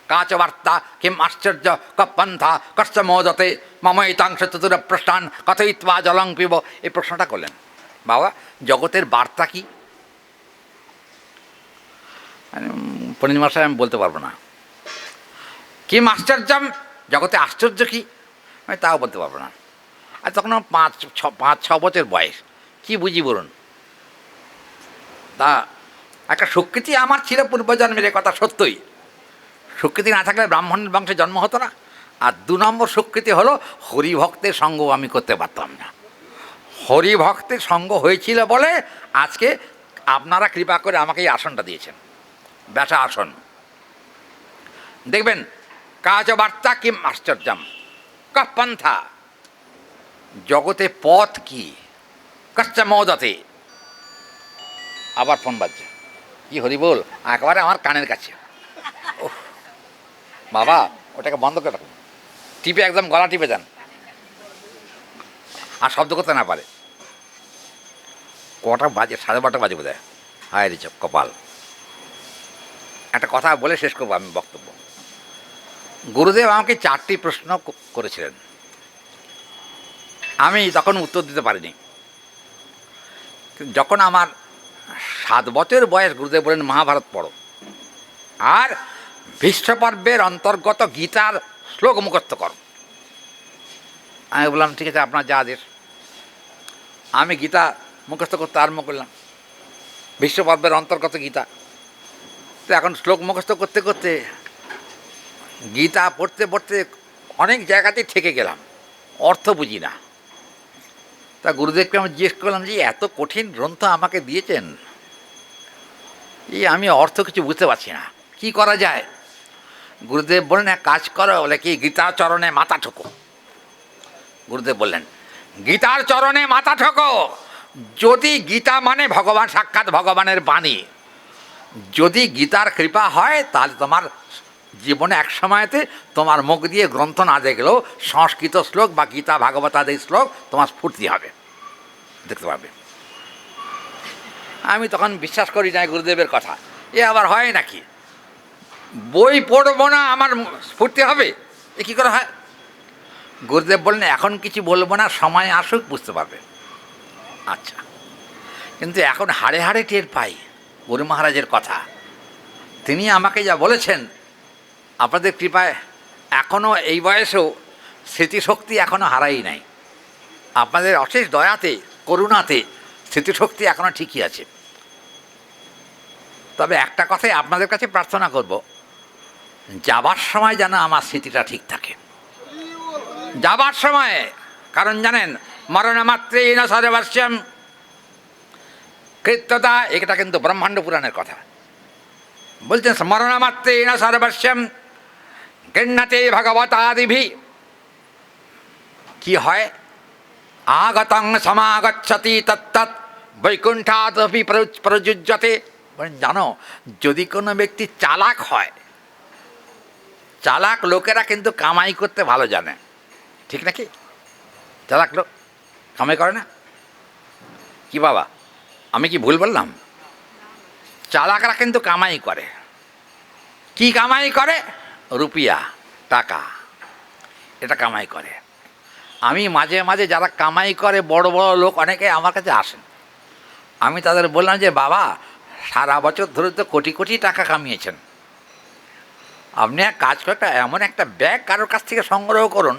কাচ বার্তা কিম আশ্চর্য কপন্থা কষ্ট মোদতে মমৈতাংশ চতুর প্রশ্নান কথয়িত্বা জলং পিব, এই প্রশ্নটা করলেন। বাবা, জগতের বার্তা কি? পণ্ডিত মশাই আমি বলতে পারবো না। কিম আশ্চর্যম, জগতে আশ্চর্য কি, আমি তাও বলতে পারবো না। আর তখন 5-6 বছর বয়স, কি বুঝি বলুন। তা একটা স্বীকৃতি আমার ছিল পূর্বজন্মের, কথা সত্যই। স্বীকৃতি না থাকলে ব্রাহ্মণের বংশে জন্ম হতো না। আর 2 নম্বর স্বীকৃতি হলো হরিভক্তের সঙ্গ আমি করতে পারতাম না। হরিভক্তের সঙ্গ হয়েছিল বলে আজকে আপনারা কৃপা করে আমাকে এই আসনটা দিয়েছেন, ব্যাটা আসন। দেখবেন কাজ বার্তা কিম আশ্চর্যম কপন্থা, জগতে পথ কি, কচ্চা মৌদতে। আবার ফোন বাজছে, কি হরি বল, একেবারে আমার কানের কাছে। বাবা, ওটাকে বন্ধ করে রাখুন, টিপে একদম গলা টিপে যান, আর শব্দ করতে না পারে। কটা বাজে? 12:30 বাজে বোধ হয়। হায় রে চপ কপাল। একটা কথা বলে শেষ করবো আমি বক্তব্য। গুরুদেব আমাকে 4টি প্রশ্ন করেছিলেন, আমি তখন উত্তর দিতে পারিনি। যখন আমার 7 বছর বয়স, গুরুদেব বলেন মহাভারত পড়ো আর ভীষ্ম পর্বের অন্তর্গত গীতার শ্লোক মুখস্থ করো। আমি বললাম ঠিক আছে, আপনার যা আদেশ। আমি গীতা মুখস্থ করতে আরম্ভ করলাম, ভীষ্ম পর্বের অন্তর্গত গীতা। তো এখন শ্লোক মুখস্থ করতে করতে, গীতা পড়তে পড়তে অনেক জায়গাতেই ঠেকে গেলাম, অর্থ বুঝি না। তা গুরুদেবকে আমি জিজ্ঞেস করলাম যে এত কঠিন গ্রন্থ আমাকে দিয়েছেন, আমি অর্থ কিছু বুঝতে পারছি না, কি করা যায়? গুরুদেব বললেন এক কাজ করো, বলে কি গীতার চরণে মাথা ঠোকো। গুরুদেব বললেন গীতার চরণে মাথা ঠোকো। যদি গীতা মানে ভগবান, সাক্ষাৎ ভগবানের বাণী, যদি গীতার কৃপা হয় তাহলে তোমার জীবনে এক সময়তে তোমার মুখ দিয়ে গ্রন্থ না দেখলেও সংস্কৃত শ্লোক বা গীতা ভাগবত আদি শ্লোক তোমার স্ফূর্তি হবে, দেখতে পাবে। আমি তখন বিশ্বাস করি না গুরুদেবের কথা, এ আবার হয় নাকি? বই পড়বো না আমার স্ফূর্তি হবে, এ কী করে হয়? গুরুদেব বললেন এখন কিছু বলবো না, সময় আসুক বুঝতে পারবে। আচ্ছা, কিন্তু এখন হাড়ে হাড়ে টের পাই গুরু মহারাজের কথা। তিনি আমাকে যা বলেছেন, আপনাদের কৃপায় এখনও এই বয়সেও স্মৃতিশক্তি এখনও হারাই নাই। আপনাদের অশেষ দয়াতে, করুণাতে স্মৃতিশক্তি এখনও ঠিকই আছে। তবে একটা কথাই আপনাদের কাছে প্রার্থনা করব, যাবার সময় যেন আমার স্মৃতিটা ঠিক থাকে, যাবার সময়ে। কারণ জানেন, মরণমাত্রেই ন সর্বস্বম কৃত্যতা, এটা কিন্তু ব্রহ্মাণ্ড পুরাণের কথা। বলছেন মরণমাত্রেই ন সর্বস্বম গৃহ্ণতে ভগবতাদিভি। কি হয়? আগতং সমাগচ্ছতি তত্তৎ বৈকুণ্ঠাদপি প্রযুজ্যতে। জানো, যদি কোনো ব্যক্তি চালাক হয়, চালাক লোকেরা কিন্তু কামাই করতে ভালো জানে, ঠিক নাকি? চালাক লোক কামাই করে না কি বাবা? আমি কি ভুল বললাম? চালাকরা কিন্তু কামাই করে। কি কামাই করে? রুপিয়া, টাকা, এটা কামাই করে। আমি মাঝে মাঝে যারা কামাই করে বড় বড় লোক অনেকে আমার কাছে আসেন, আমি তাদের বললাম যে বাবা, সারা বছর ধরে তো কোটি কোটি টাকা কামিয়েছেন, আপনি এক কাজ করে এমন একটা ব্যাগ কারোর কাছ থেকে সংগ্রহ করুন,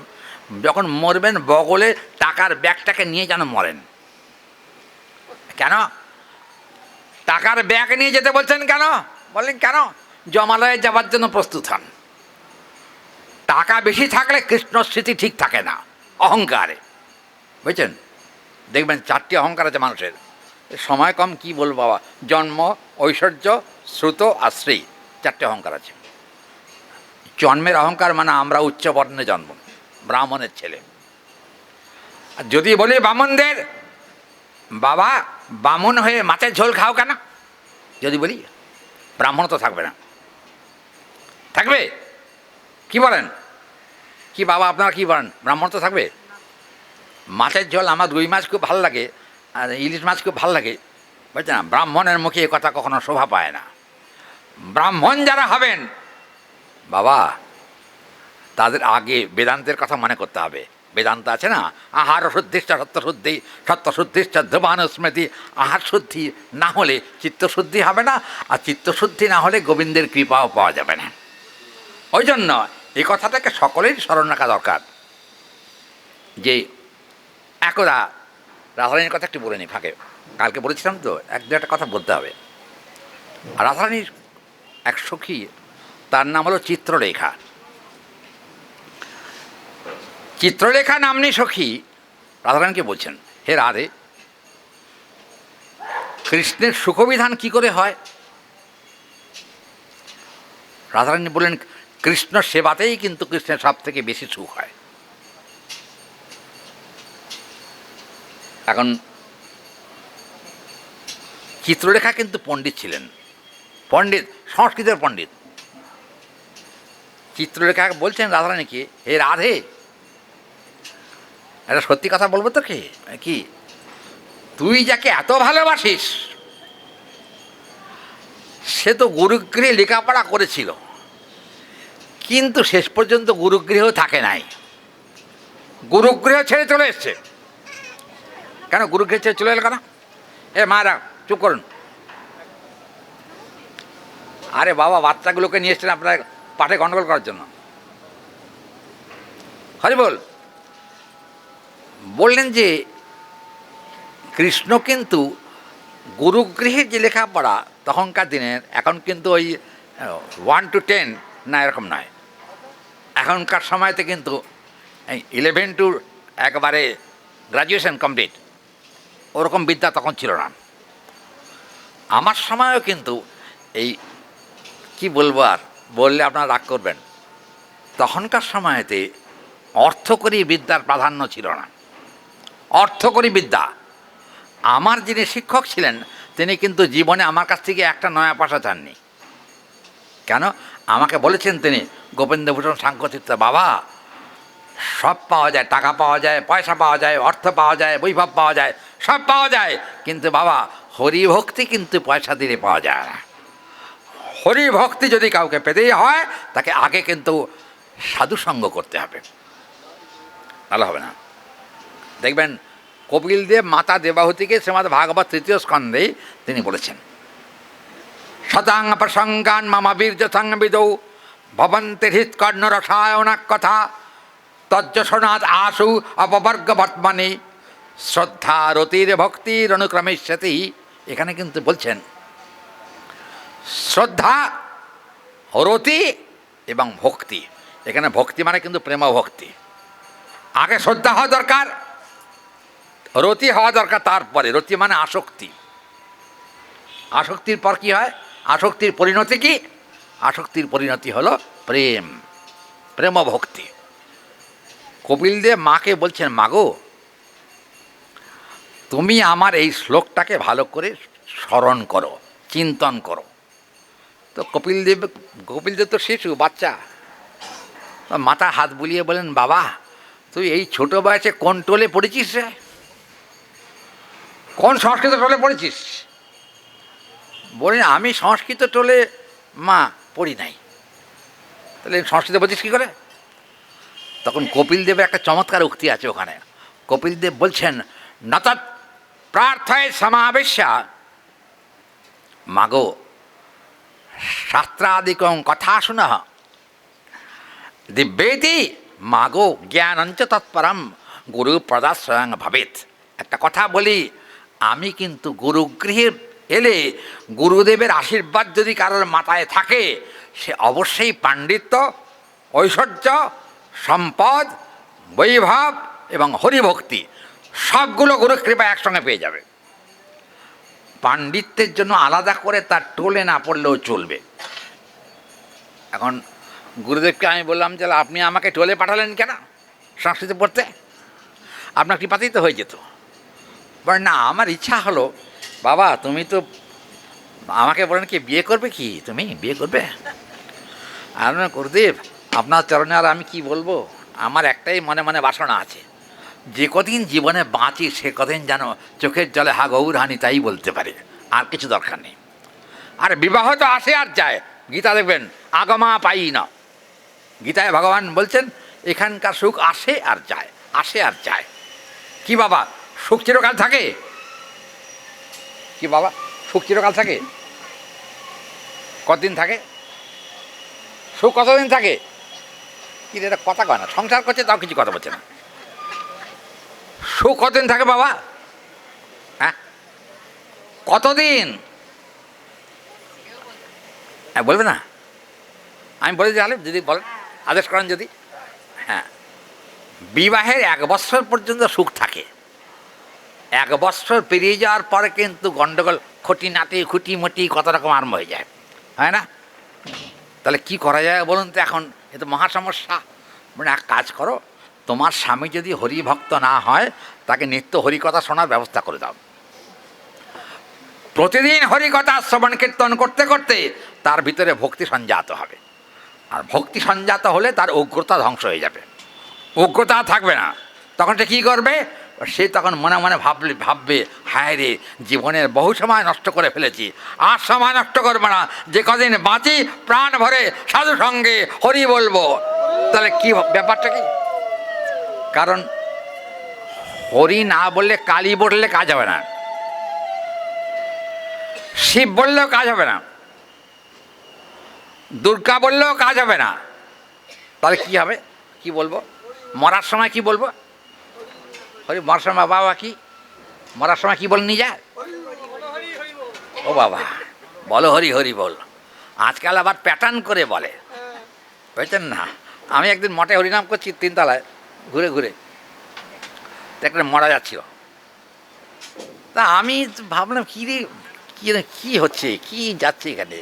যখন মরবেন বগলে টাকার ব্যাগটাকে নিয়ে যেন মরেন। কেন টাকার ব্যাগ নিয়ে যেতে বলছেন? কেন বললেন? কেন? জমালয়ে যাবার জন্য প্রস্তুত হন। টাকা বেশি থাকলে কৃষ্ণ স্মৃতি ঠিক থাকে না, অহংকারে, বুঝছেন? দেখবেন 4টি অহংকার আছে মানুষের। সময় কম, কি বলবো বাবা, জন্ম, ঐশ্বর্য, শ্রুত আর শ্রী, 4টে অহংকার আছে। জন্মের অহংকার মানে আমরা উচ্চ বর্ণে জন্ম, ব্রাহ্মণের ছেলে। আর যদি বলি বামুনদের, বাবা বামুন হয়ে মাছের ঝোল খাও কেন? যদি বলি, ব্রাহ্মণ তো থাকবে না, থাকবে? কি বলেন? কি বাবা আপনারা কি বলেন? ব্রাহ্মণ তো থাকবে। মাছের ঝোল, আমার রুই মাছ খুব ভালো লাগে, আর ইলিশ মাছ খুব ভালো লাগে, বুঝছেন না? ব্রাহ্মণের মুখে এ কথা কখনো শোভা পায় না। ব্রাহ্মণ যারা হবেন বাবা, তাদের আগে বেদান্তের কথা মনে করতে হবে। বেদান্ত আছে না, আহার শুদ্ধিশ্চ সত্যশুদ্ধি, সত্যশুদ্ধিশ্চ ধ্রুবানুস্মৃতি। আহার শুদ্ধি না হলে চিত্তশুদ্ধি হবে না, আর চিত্তশুদ্ধি না হলে গোবিন্দের কৃপাও পাওয়া যাবে না। ওই জন্য এই কথাটাকে সকলেই স্মরণ রাখা দরকার। যে একদা রাধারানীর কথা একটু বলে নি ফাঁকে, কালকে বলেছিলাম তো, এক দু একটা কথা বলতে হবে। আর রাধারানীর এক সখী, তার নাম হলো চিত্রলেখা। চিত্রলেখা নামনি সখী রাধারানীকে বলছেন, হে রাধে, কৃষ্ণের সুখবিধান কি করে হয়? রাধারানী বললেন, কৃষ্ণ সেবাতেই কিন্তু কৃষ্ণের সব থেকে বেশি সুখ হয়। এখন চিত্রলেখা কিন্তু পণ্ডিত ছিলেন, পণ্ডিত, সংস্কৃতের পণ্ডিত। চিত্রলেখা বলছেন রাধারানীকে, হে রাধে, একটা সত্যি কথা বলবো তো, কি তুই যাকে এত ভালোবাসিস সে তো গুরুগৃহে লেখাপড়া করেছিল, কিন্তু শেষ পর্যন্ত গুরুগৃহ থাকে নাই, গুরুগৃহ ছেড়ে চলে এসছে। কেন গুরুগৃহ ছেড়ে চলে এলো কেন? এ মারা চুপ করুন। আরে বাবা, বাচ্চাগুলোকে নিয়ে এসছেন আপনার পাঠে গণ্ডগোল করার জন্য। হরি বল। বললেন যে কৃষ্ণ কিন্তু গুরুগৃহের যে লেখাপড়া তখনকার দিনের, এখন কিন্তু ওই 1 to 10 না, এরকম নয়। এখনকার সময়তে কিন্তু 11 to একবারে গ্রাজুয়েশন কমপ্লিট, ওরকম বিদ্যা তখন ছিল না। আমার সময়ও কিন্তু এই কি বলবো, আর বললে আপনারা রাগ করবেন, তখনকার সময়তে অর্থকরী বিদ্যার প্রাধান্য ছিল না। অর্থকরী বিদ্যা, আমার যিনি শিক্ষক ছিলেন তিনি কিন্তু জীবনে আমার কাছ থেকে একটা নয়া পয়সা চাননি। কেন? আমাকে বলেছেন তিনি, গোবিন্দভূষণ সাংখ্যচিত্ত, বাবা সব পাওয়া যায়, টাকা পাওয়া যায়, পয়সা পাওয়া যায়, অর্থ পাওয়া যায়, বৈভব পাওয়া যায়, সব পাওয়া যায়, কিন্তু বাবা হরিভক্তি কিন্তু পয়সা দিলে পাওয়া যায় না। হরিভক্তি যদি কাউকে পেতেই হয় তাকে আগে কিন্তু সাধুসঙ্গ করতে হবে, ভালো হবে না। দেখবেন কপিলদেব মাতা দেবাহুতিকে শ্রীমদ্ ভাগবত 3য় স্কন্ধে তিনি বলেছেন শতাং প্রসঙ্গান মম বীর্য সংবিদৌ ভবন্তি হৃৎকর্ণ রসায়নাক কথা তজ্জসনাথ আশু অপবর্গ বর্তমানে শ্রদ্ধা রতির ভক্তির অনুক্রমেষ্যতি। এখানে কিন্তু বলছেন শ্রদ্ধা, রতি এবং ভক্তি। এখানে ভক্তি মানে কিন্তু প্রেম ভক্তি। আগে শ্রদ্ধা হওয়া দরকার, রতি হওয়া দরকার, তারপরে রতি মানে আসক্তি। আসক্তির পর কি হয়? আসক্তির পরিণতি কি? আসক্তির পরিণতি হলো প্রেম, প্রেম ভক্তি। কপিলদেব মাকে বলছেন, মাগো তুমি আমার এই শ্লোকটাকে ভালো করে স্মরণ করো, চিন্তন করো। তো কপিলদেব তো শিশু, বাচ্চা, মাথা হাত বুলিয়ে বলেন, বাবা তুই এই ছোট বয়সে কোন টোলে পড়েছিস রে? কোন সংস্কৃত টোলে পড়েছিস? বলেন, আমি সংস্কৃত টোলে মা পড়ি নাই। তাহলে সংস্কৃত বলছিস কী করে? তখন কপিলদেবের একটা চমৎকার উক্তি আছে ওখানে। কপিলদেব বলছেন, নতৎ প্রার্থয় সমাবেশ্যা মাগো শাস্ত্রাদিকং কথা শুনঃ দিব্যেতি মাগো জ্ঞানঞ্চ তৎপরম গুরু প্রদাশ্রয়ং ভবেৎ। একটা কথা বলি, আমি কিন্তু গুরুগৃহে এলে গুরুদেবের আশীর্বাদ যদি কারোর মাথায় থাকে, সে অবশ্যই পাণ্ডিত্য, ঐশ্বর্য, সম্পদ, বৈভব এবং হরিভক্তি সবগুলো গুরু কৃপা একসঙ্গে পেয়ে যাবে। পাণ্ডিত্যের জন্য আলাদা করে তার টোলে না পড়লেও চলবে। এখন গুরুদেবকে আমি বললাম যে আপনি আমাকে টোলে পাঠালেন কেন সংস্কৃত পড়তে? আপনার কৃপাতেই তো হয়ে যেত। বলেন, না আমার ইচ্ছা হলো। বাবা তুমি তো আমাকে বলেন কি বিয়ে করবে, কি তুমি বিয়ে করবে? আর গুরুদেব আপনার চরণে আর আমি কি বলবো, আমার একটাই মনে মনে বাসনা আছে, যে কদিন জীবনে বাঁচি সে কদিন যেন চোখের জলে হা গৌরহানি তাই বলতে পারে, আর কিছু দরকার নেই। আর বিবাহ তো আসে আর যায়, গীতা দেখবেন আগমা পাই না। গীতায় ভগবান বলছেন এখানকার সুখ আসে আর যায়, আসে আর যায়। কি বাবা সুখ চিরকাল থাকে? কি বাবা সুখ চিরকাল থাকে? কতদিন থাকে সুখ? কতদিন থাকে? কি এটা কথা কয় না, সংসার করছে তাও কিছু কথা বলছে না। সুখ কতদিন থাকে বাবা? হ্যাঁ কতদিন? হ্যাঁ বলবে না? আমি বলে দিই যদি বলেন, আদেশ করেন যদি। হ্যাঁ, বিবাহের 1 বৎসর পর্যন্ত সুখ থাকে। 1 বৎসর পেরিয়ে যাওয়ার পরে কিন্তু গণ্ডগোল, খুঁটিনাটি খুঁটিমুটি কত রকম আরম্ভ হয়ে যায়, হয় না? তাহলে কি করা যায় বলুন তো? এখন এ তো মহা সমস্যা। মানে এক কাজ করো, তোমার স্বামী যদি হরিভক্ত না হয় তাকে নিত্য হরিকথা শোনার ব্যবস্থা করে দাও। প্রতিদিন হরিকথা শ্রবণ কীর্তন করতে করতে তার ভিতরে ভক্তি সঞ্জাত হবে। আর ভক্তি সঞ্জাত হলে তার উগ্রতা ধ্বংস হয়ে যাবে, উগ্রতা থাকবে না। তখন সে কী করবে? সে তখন মনে মনে ভাববে, হায় রে জীবনের বহু সময় নষ্ট করে ফেলেছি, আর সময় নষ্ট করবো না, যে কদিন বাঁচি প্রাণ ভরে সাধু সঙ্গে হরি বলবো। তাহলে কি ব্যাপারটা কি? কারণ হরি না বললে, কালী বললে কাজ হবে না, শিব বললেও কাজ হবে না, দুর্গা বললেও কাজ হবে না। তাহলে কি হবে? কি বলবো? মরার সময় কি বলবো? হরি। মরার সময় বাবা কি মরার সময় কি বলে নিয়ে যায়? ও বাবা বলো হরি হরি বল। আজকাল আবার প্যাটার্ন করে বলে, বুঝছেন না? আমি একদিন মঠে হরিনাম করছি 3 তলায় ঘুরে ঘুরে, একটা মরা যাচ্ছিল। তা আমি ভাবলাম কী রে, কী হচ্ছে, কি যাচ্ছে এখানে?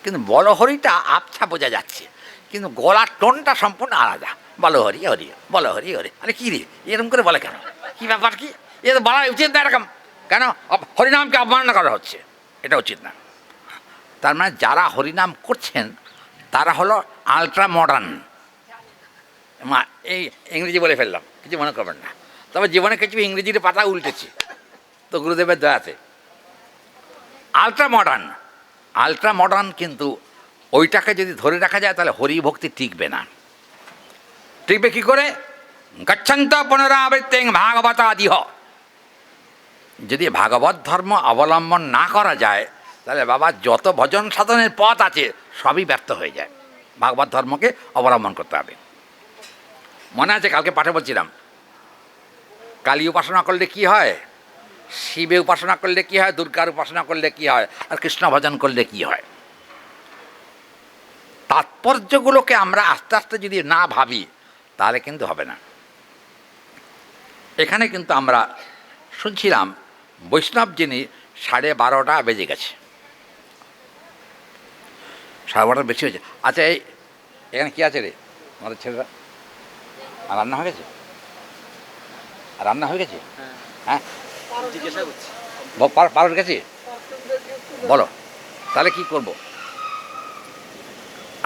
কিন্তু বলো হরিটা আবছা বোঝা যাচ্ছে, কিন্তু গলার টোনটা সম্পূর্ণ আলাদা। বলো হরি হরি, বলো হরি হরি। আরে কী রে এরকম করে বলে কেন? কী ব্যাপার কি? এ তো বলা উচিত না এরকম। কেন হরিনামকে অবমাননা করা হচ্ছে? এটা উচিত না। তার মানে যারা হরিনাম করছেন তারা হলো আলট্রা মডার্ন। এই ইংরেজি বলে ফেললাম, কিছু মনে করবেন না। তবে জীবনে কিছু ইংরেজির পাতা উল্টেছি তো গুরুদেবের দয়াতে। আলট্রা মডার্ন, কিন্তু ওইটাকে যদি ধরে রাখা যায় তাহলে হরি ভক্তি টিকবে না। টিকবে কী করে? গচ্ছন্ত পুনরাবৃত্তিং ভাগবতাদিহ। যদি ভাগবত ধর্ম অবলম্বন না করা যায় তাহলে বাবা যত ভজন সাধনের পথ আছে সবই ব্যর্থ হয়ে যায়। ভাগবত ধর্মকে অবলম্বন করতে হবে। মনে আছে কালকে পাঠে বলছিলাম, কালী উপাসনা করলে কি হয়, শিবে উপাসনা করলে কি হয়, দুর্গার উপাসনা করলে কি হয়, আর কৃষ্ণ ভজন করলে কি হয়। তাৎপর্যগুলোকে আমরা আস্তে আস্তে যদি না ভাবি তাহলে কিন্তু হবে না। এখানে কিন্তু আমরা শুনছিলাম বৈষ্ণব যিনি 12:30 বেজে গেছে, 12:30 বেশি হয়েছে। আচ্ছা, এই এখানে কী আছে রে আমাদের ছেলেরা? রান্না হয়ে গেছে? রান্না হয়ে গেছে? হ্যাঁ, পারোর গেছি, বলো তাহলে কি করব?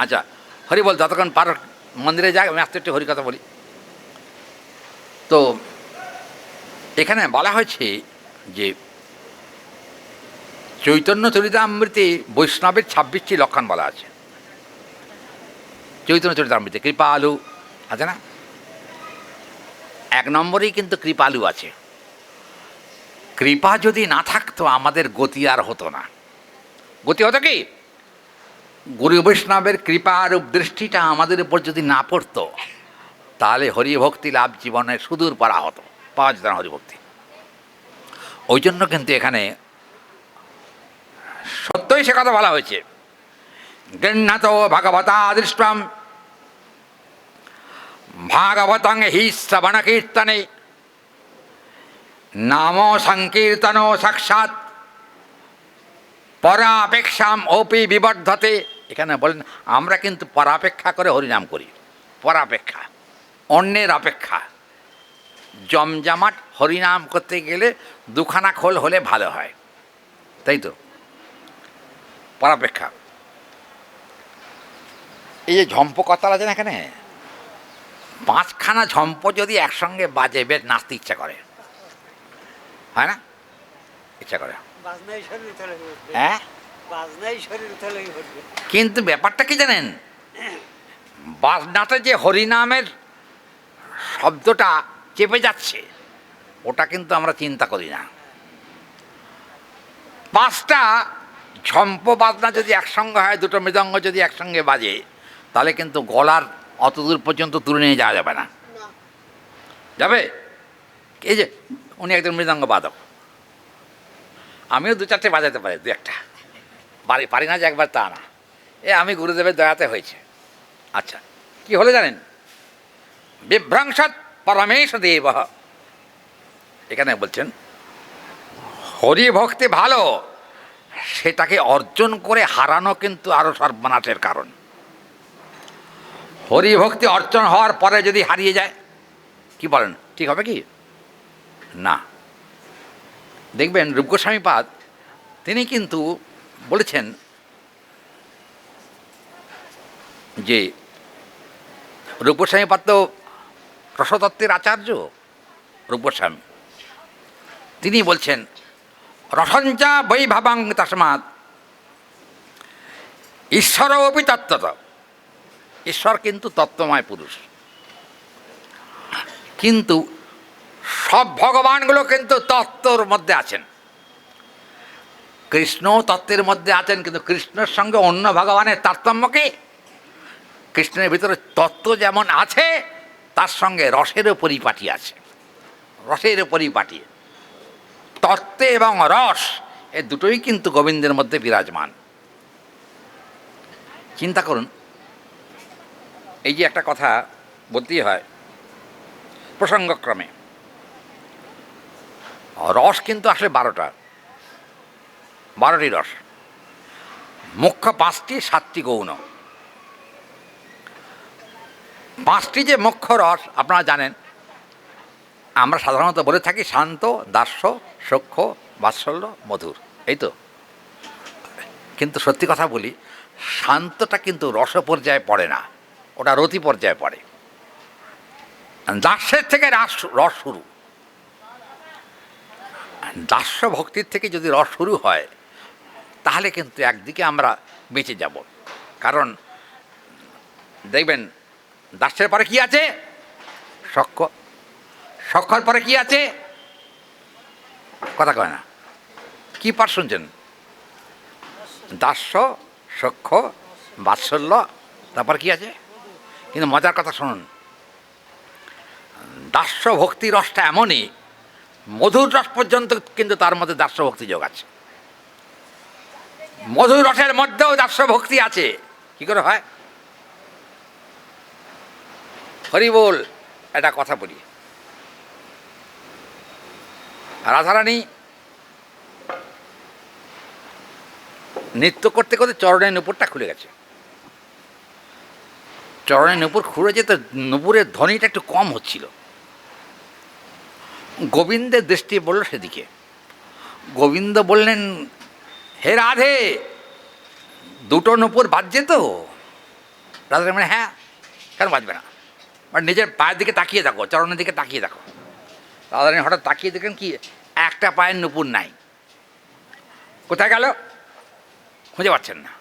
আচ্ছা, হরি বল, যতক্ষণ পারো মন্দিরে যাক, আমি আস্তে একটু হরি কথা বলি। তো এখানে বলা হয়েছে যে চৈতন্য চরিতামৃতে বৈষ্ণবের 26টি লক্ষণ বলা আছে। চৈতন্য চরিতামৃতে কৃপালু আছে না, 1 নম্বরেই কিন্তু কৃপালু আছে। কৃপা যদি না থাকতো আমাদের গতি আর হতো না। গতি হতো কি? গুরু বৈষ্ণবের কৃপারূপ দৃষ্টিটা আমাদের উপর যদি না পড়তো তাহলে হরিভক্তি লাভ জীবনের সুদূর পারা হতো, পাওয়া যেত না হরিভক্তি। ওই জন্য কিন্তু এখানে সত্যই সে কথা বলা হয়েছে, গৃহ্ণাত ভগবতা দৃষ্টম ভাগবতং হি শ্রবণ কীর্তনে নাম সংকীর্তন সাক্ষাৎ পরাপেক্ষাম ওপি বিবর্ধতে। এখানে বলেন আমরা কিন্তু পরাপেক্ষা করে হরিনাম করি, পরাপেক্ষা, অন্যের অপেক্ষা। জমজমাট হরিনাম করতে গেলে 2খানা খোল হলে ভালো হয়, তাই তো? পরাপেক্ষা। এই যে ঝম্প কতাল আছে না, এখানে 5খানা ঝম্প যদি একসঙ্গে বাজে বেশ নাচতে ইচ্ছা করে, হয় না? ইচ্ছা করে, হ্যাঁ। কিন্তু ব্যাপারটা কি জানেন, বাজনাতে যে হরিনামের শব্দটা চেপে যাচ্ছে ওটা কিন্তু আমরা চিন্তা করি না। 5টা ঝম্প বাজনা যদি একসঙ্গে হয়, 2টো মৃদঙ্গ যদি একসঙ্গে বাজে, তাহলে কিন্তু গলার অত দূর পর্যন্ত তুলে নিয়ে যাওয়া যাবে না। যাবে? এই যে উনি একজন মৃদঙ্গ বাদক, আমিও 2-4টে বাজাতে পারি, 2-1টা পারি না যে একবার তা না, আমি গুরুদেবের দয়াতে হয়েছে। আচ্ছা, কি হলে জানেন, বিভ্রংশৎ পরমেশ দেব, এখানে বলছেন হরিভক্তি ভালো, সেটাকে অর্জন করে হারানো কিন্তু আরও সর্বনাশের কারণ। হরিভক্তি অর্জন হওয়ার পরে যদি হারিয়ে যায়, কি বলেন, ঠিক হবে কি না? দেখবেন রূপ গোস্বামীপাদ তিনি কিন্তু বলেছেন যে রূপ গোস্বামীপাদ তো রসতত্ত্বের আচার্য। রূপ গোস্বামী তিনি বলছেন রসঞ্চা বৈভবং তস্মাৎ ঈশ্বরোপি তত্ত্বত। ঈশ্বর কিন্তু তত্ত্বময় পুরুষ, কিন্তু সব ভগবানগুলো কিন্তু তত্ত্বর মধ্যে আছেন। কৃষ্ণ তত্ত্বের মধ্যে আছেন, কিন্তু কৃষ্ণের সঙ্গে অন্য ভগবানের তারতম্য কি? কৃষ্ণের ভিতরে তত্ত্ব যেমন আছে তার সঙ্গে রসেরও পরিপাটি আছে, রসেরও পরিপাটি। তত্ত্বে এবং রস এ দুটোই কিন্তু গোবিন্দের মধ্যে বিরাজমান। চিন্তা করুন, এই যে একটা কথা বলতেই হয় প্রসঙ্গক্রমে, রস কিন্তু আসলে 12টি রস, মুখ্য 5টি, 7টি গৌণ। 5টি যে মুখ্য রস আপনারা জানেন, আমরা সাধারণত বলে থাকি শান্ত, দাস্য, সখ্য, বাৎসল্য, মধুর, এই তো। কিন্তু সত্যি কথা বলি, শান্তটা কিন্তু রস পর্যায়ে পড়ে না, ওটা রতি পর্যায়ে পড়ে। দাস্যের থেকে রস শুরু। দাস্য ভক্তির থেকে যদি রস শুরু হয় তাহলে কিন্তু একদিকে আমরা বেঁচে যাব। কারণ দেখবেন দাস্যের পরে কি আছে? সখ্য। সখ্যর পরে কি আছে? কথা কয় না, কি পাঠ শুনছেন? দাস্য, সখ্য, বাৎসল্য, তারপর কি আছে? কিন্তু মজার কথা শুনুন, দাস্য ভক্তি রসটা এমনই, মধুর রস পর্যন্ত কিন্তু তার মধ্যে দাস্য ভক্তি যোগ আছে। মধুর রসের মধ্যেও দাস্য ভক্তি আছে। কি করে হয়? হরি বল, একটা কথা বলি। রাধারানী নৃত্য করতে করতে চরণের নুপুরটা খুলে গেছে। চরণের নুপুর খুঁড়েছে তো নুপুরের ধ্বনিটা একটু কম হচ্ছিল। গোবিন্দের দৃষ্টি বলল সেদিকে। গোবিন্দ বললেন, হে রাধে, দুটো নুপুর বাজছে তো? রাধা মানে হ্যাঁ, কেন বাজবে না? বাট নিজের পায়ের দিকে তাকিয়ে দেখো, চরণের দিকে তাকিয়ে দেখো। রাধারানী হঠাৎ তাকিয়ে দেখেন কি একটা পায়ের নুপুর নাই। কোথায় গেল? খুঁজে পাচ্ছেন না।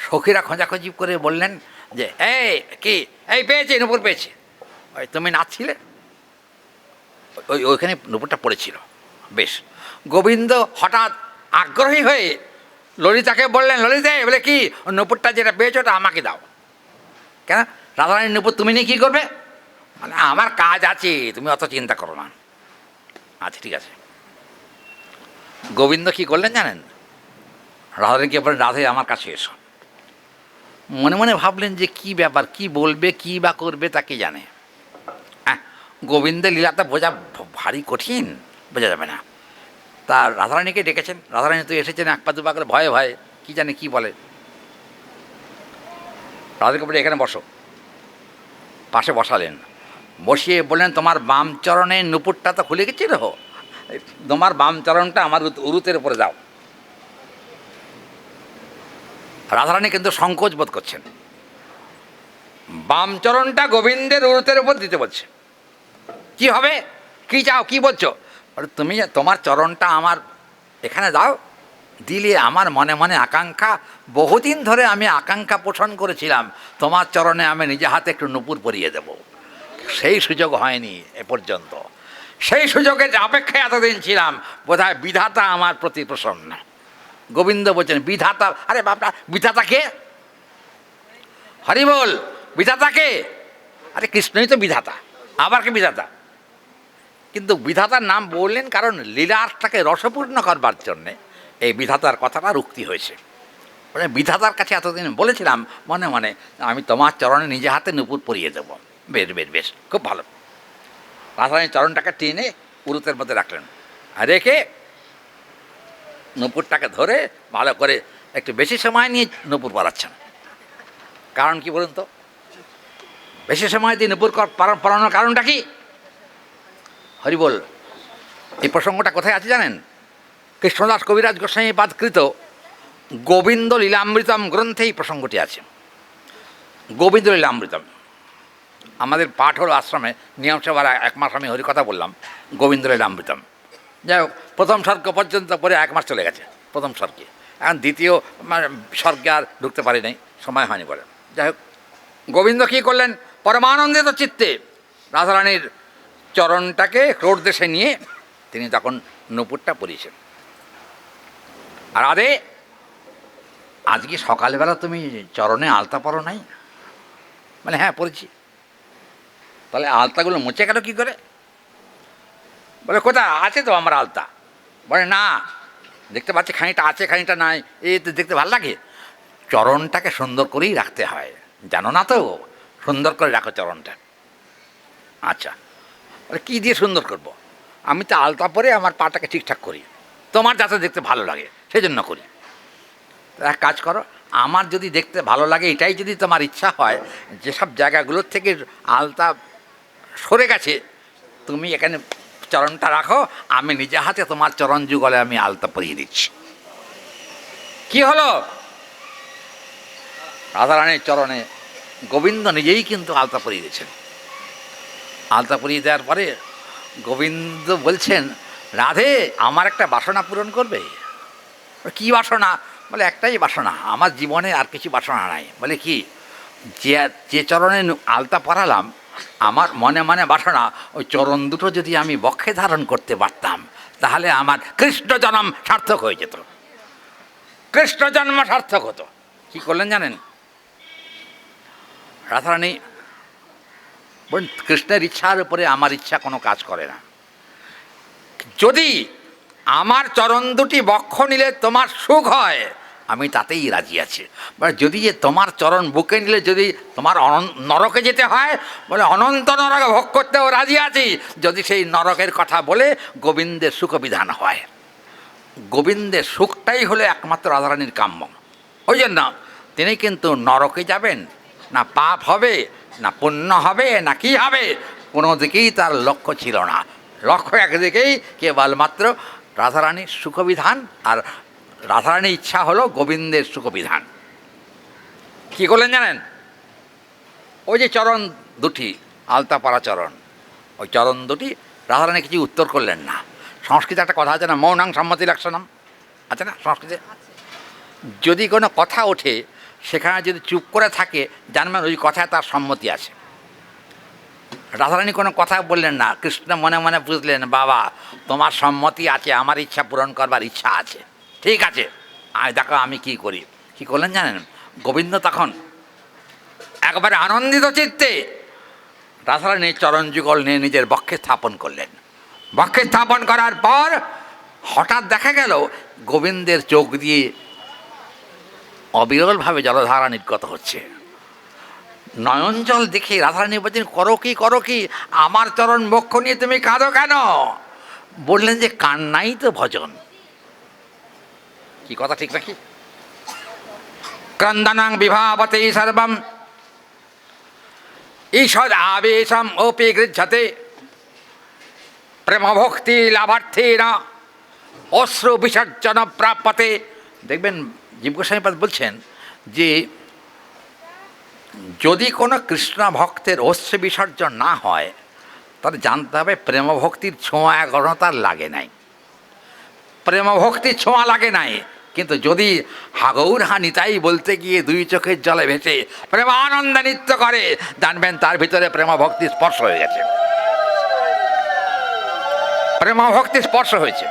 সখীরা খোঁজাখুঁজি করে বললেন যে এই কি, এই পেয়েছে, নুপুর পেয়েছে। ওই তুমি নাচছিলে, ওইখানে নুপুরটা পড়েছিল। বেশ। গোবিন্দ হঠাৎ আগ্রহী হয়ে ললিতাকে বললেন, ললিতা বলে কি, নুপুরটা যেটা পেয়েছো ওটা আমাকে দাও। কেন? রাধারানীর নুপুর তুমি নিয়ে কী করবে? মানে আমার কাজ আছে, তুমি অত চিন্তা করো না। আচ্ছা ঠিক আছে। গোবিন্দ কী করলেন জানেন? রাধারানীকে বলেন, রাধে আমার কাছে এসো। মনে মনে ভাবলেন যে কি ব্যাপার, কি বলবে, কি বা করবে তা কি জানে। হ্যাঁ, গোবিন্দের লীলাটা বোঝা ভারী কঠিন, বোঝা যাবে না। তা রাধারানীকে ডেকেছেন। রাধারানী তো এসেছেন এক পা দুপা করে, ভয়ে ভয়ে, কী জানে কি বলে। রাধাকে বলে এখানে বসো। পাশে বসালেন। বসিয়ে বললেন, তোমার বাম চরণের নুপুরটা তো খুলে গেছিল, তোমার বাম চরণটা আমার উরুতের উপরে দাও। রাধারানী কিন্তু সংকোচ বোধ করছেন। বাম চরণটা গোবিন্দের উরুতের উপর দিতে বলছে। কি হবে? কি চাও, কি বলছো? তুমি তোমার চরণটা আমার এখানে দাও, দিলে আমার মনে মনে আকাঙ্ক্ষা, বহুদিন ধরে আমি আকাঙ্ক্ষা পোষণ করেছিলাম তোমার চরণে আমি নিজে হাতে একটু নুপুর পরিয়ে দেব। সেই সুযোগ হয়নি এ পর্যন্ত। সেই সুযোগের অপেক্ষায় এতদিন ছিলাম, বোধহয় বিধাতা আমার প্রতি প্রসন্ন। গোবিন্দ বলছেন, বিধাতা? আরে বাপরা, বিধাতা কে? হরি বল, বিধাতা কে? আরে কৃষ্ণই তো বিধাতা, আবার কে বিধাতা? কিন্তু বিধাতার নাম বললেন কারণ লীলাটাকে রসপূর্ণ করবার জন্যে এই বিধাতার কথাটা উক্তি হয়েছে। মানে বিধাতার কাছে এতদিন বলেছিলাম মনে মনে, আমি তোমার চরণে নিজে হাতে নুপুর পরিয়ে দেবো। বেশ বেশ বেশ, খুব ভালো। রাধারানী চরণটাকে টেনে উরুতের মধ্যে রাখলেন, আর রেখে নুপুরটাকে ধরে ভালো করে একটু বেশি সময় নিয়ে নুপুর পরাচ্ছেন। কারণ কি বলুন তো? বেশি সময় দিয়ে নুপুর পরানোর কারণটা কি? হরি বল, এই প্রসঙ্গটা কোথায় আছে জানেন? কৃষ্ণদাস কবিরাজ গোস্বামী পাদকৃত গোবিন্দ লীলামৃতম গ্রন্থে এই প্রসঙ্গটি আছে। গোবিন্দ লীলামৃতম আমাদের পাঠ হল আশ্রমে, নিয়ম সেবার 1 মাস আমি হরিকথা বললাম, গোবিন্দ লীলামৃতম। যাই হোক, প্রথম স্বর্গ পর্যন্ত পরে 1 মাস চলে গেছে প্রথম স্বর্গে। এখন দ্বিতীয় স্বর্গে আর ঢুকতে পারি নাই, সময় হয়নি বলে। যাই হোক, গোবিন্দ কী করলেন? পরমানন্দিত চিত্তে রাধারানীর চরণটাকে ক্রোড়দেশে নিয়ে তিনি তখন নুপুরটা পরিয়েছেন। আর আরে আজকে সকালবেলা তুমি চরণে আলতা পরো নাই? মানে হ্যাঁ পড়েছি। তাহলে আলতাগুলো মুছে গেল কী করে? বলে কোথায় আছে তো আমার আলতা। বলে না, দেখতে পাচ্ছি খানিকটা আছে খানিকটা নাই, এই তো দেখতে ভালো লাগে। চরণটাকে সুন্দর করেই রাখতে হয়, জানো না তো? সুন্দর করে রাখো চরণটা। আচ্ছা, বলে কী দিয়ে সুন্দর করব? আমি তো আলতা পরে আমার পাটাকে ঠিকঠাক করি, তোমার যাতে দেখতে ভালো লাগে সেই জন্য করি। এক কাজ করো, আমার যদি দেখতে ভালো লাগে, এটাই যদি তোমার ইচ্ছা হয়, যেসব জায়গাগুলোর থেকে আলতা সরে গেছে তুমি এখানে চরণটা রাখো, আমি নিজে হাতে তোমার চরণ যুগলে আমি আলতা পরিয়ে দিচ্ছি। কি হলো? রাধারানীর চরণে গোবিন্দ নিজেই কিন্তু আলতা পরিয়ে দিয়েছেন। আলতা পরিয়ে দেওয়ার পরে গোবিন্দ বলছেন, রাধে আমার একটা বাসনা পূরণ করবে। কি বাসনা? বলে একটাই বাসনা, আমার জীবনে আর কিছু বাসনা নাই। বলে কি? যে চরণে আলতা পরালাম, আমার মনে মনে বাসনা ওই চরণ দুটো যদি আমি বক্ষে ধারণ করতে পারতাম, তাহলে আমার কৃষ্ণ জন্ম সার্থক হয়ে যেত। কৃষ্ণ জন্ম সার্থক হতো। কী করলেন জানেন? রাধারানী বলেন, কৃষ্ণের ইচ্ছার উপরে আমার ইচ্ছা কোনো কাজ করে না। যদি আমার চরণ দুটি বক্ষ নিলে তোমার সুখ হয়, আমি তাতেই রাজি আছি। যদি যে তোমার চরণ বুকে নিলে যদি তোমার নরকে যেতে হয়, বলে অনন্ত নরকে ভোগ করতেও রাজি আছি, যদি সেই নরকের কথা বলে গোবিন্দের সুখবিধান হয়। গোবিন্দের সুখটাই হলো একমাত্র রাধারানীর কাম্য। ওই জন্য তিনি কিন্তু নরকে যাবেন না, পাপ হবে না পুণ্য হবে না কি হবে, কোনো দিকেই তার লক্ষ্য ছিল না। লক্ষ্য একদিকেই কেবলমাত্র রাধারানীর সুখবিধান, আর রাধারানীর ইচ্ছা হলো গোবিন্দের সুখবিধান। কী করলেন জানেন? ওই যে চরণ দুটি, আলতাপাড়া চরণ, ওই চরণ দুটি রাধারানী কিছু উত্তর করলেন না। সংস্কৃতে একটা কথা আছে না, মৌনাং সম্মতি লক্ষণম, আছে না সংস্কৃতে? যদি কোনো কথা ওঠে সেখানে যদি চুপ করে থাকে, জানবেন ওই কথায় তার সম্মতি আছে। রাধারানী কোনো কথা বললেন না। কৃষ্ণ মনে মনে বুঝলেন, বাবা তোমার সম্মতি আছে, আমার ইচ্ছা পূরণ করবার ইচ্ছা আছে, ঠিক আছে, দেখো আমি কি করি। কী করলেন জানেন? গোবিন্দ তখন একবারে আনন্দিত চিত্তে রাধারানীর চরণ যুগল নিয়ে নিজের বক্ষে স্থাপন করলেন। বক্ষে স্থাপন করার পর হঠাৎ দেখা গেল গোবিন্দের চোখ দিয়ে অবিরলভাবে জলধারা নির্গত হচ্ছে। নয়ন জল দেখে রাধারানী বলছেন, করো কি করো কি, আমার চরণ বক্ষ নিয়ে তুমি কাঁদো কেন? বললেন যে কান্নাই তো ভজন। কি কথা ঠিক নাকি? ক্রন্দনাং বিভাবতে সর্বম ঈষদ আবেশম ওপি গৃহ্যতে প্রেম ভক্তি লাভার্থে না অশ্রু বিসর্জন প্রাপ্যতে। দেখবেন জীব গোস্বামীপাদ বলছেন যে যদি কোনো কৃষ্ণ ভক্তের অশ্রু বিসর্জন না হয়, তাহলে জানতে হবে প্রেমভক্তির ছোঁয়া এখনো তার লাগে নাই, প্রেমভক্তির ছোঁয়া লাগে নাই। কিন্তু যদি হাগৌর হানিতাই বলতে গিয়ে দুই চোখের জলে ভেসে প্রেমানন্দে নৃত্য করে, জানবেন তার ভিতরে প্রেমভক্তির স্পর্শ হয়ে গেছে, প্রেমভক্তির স্পর্শ হয়েছে।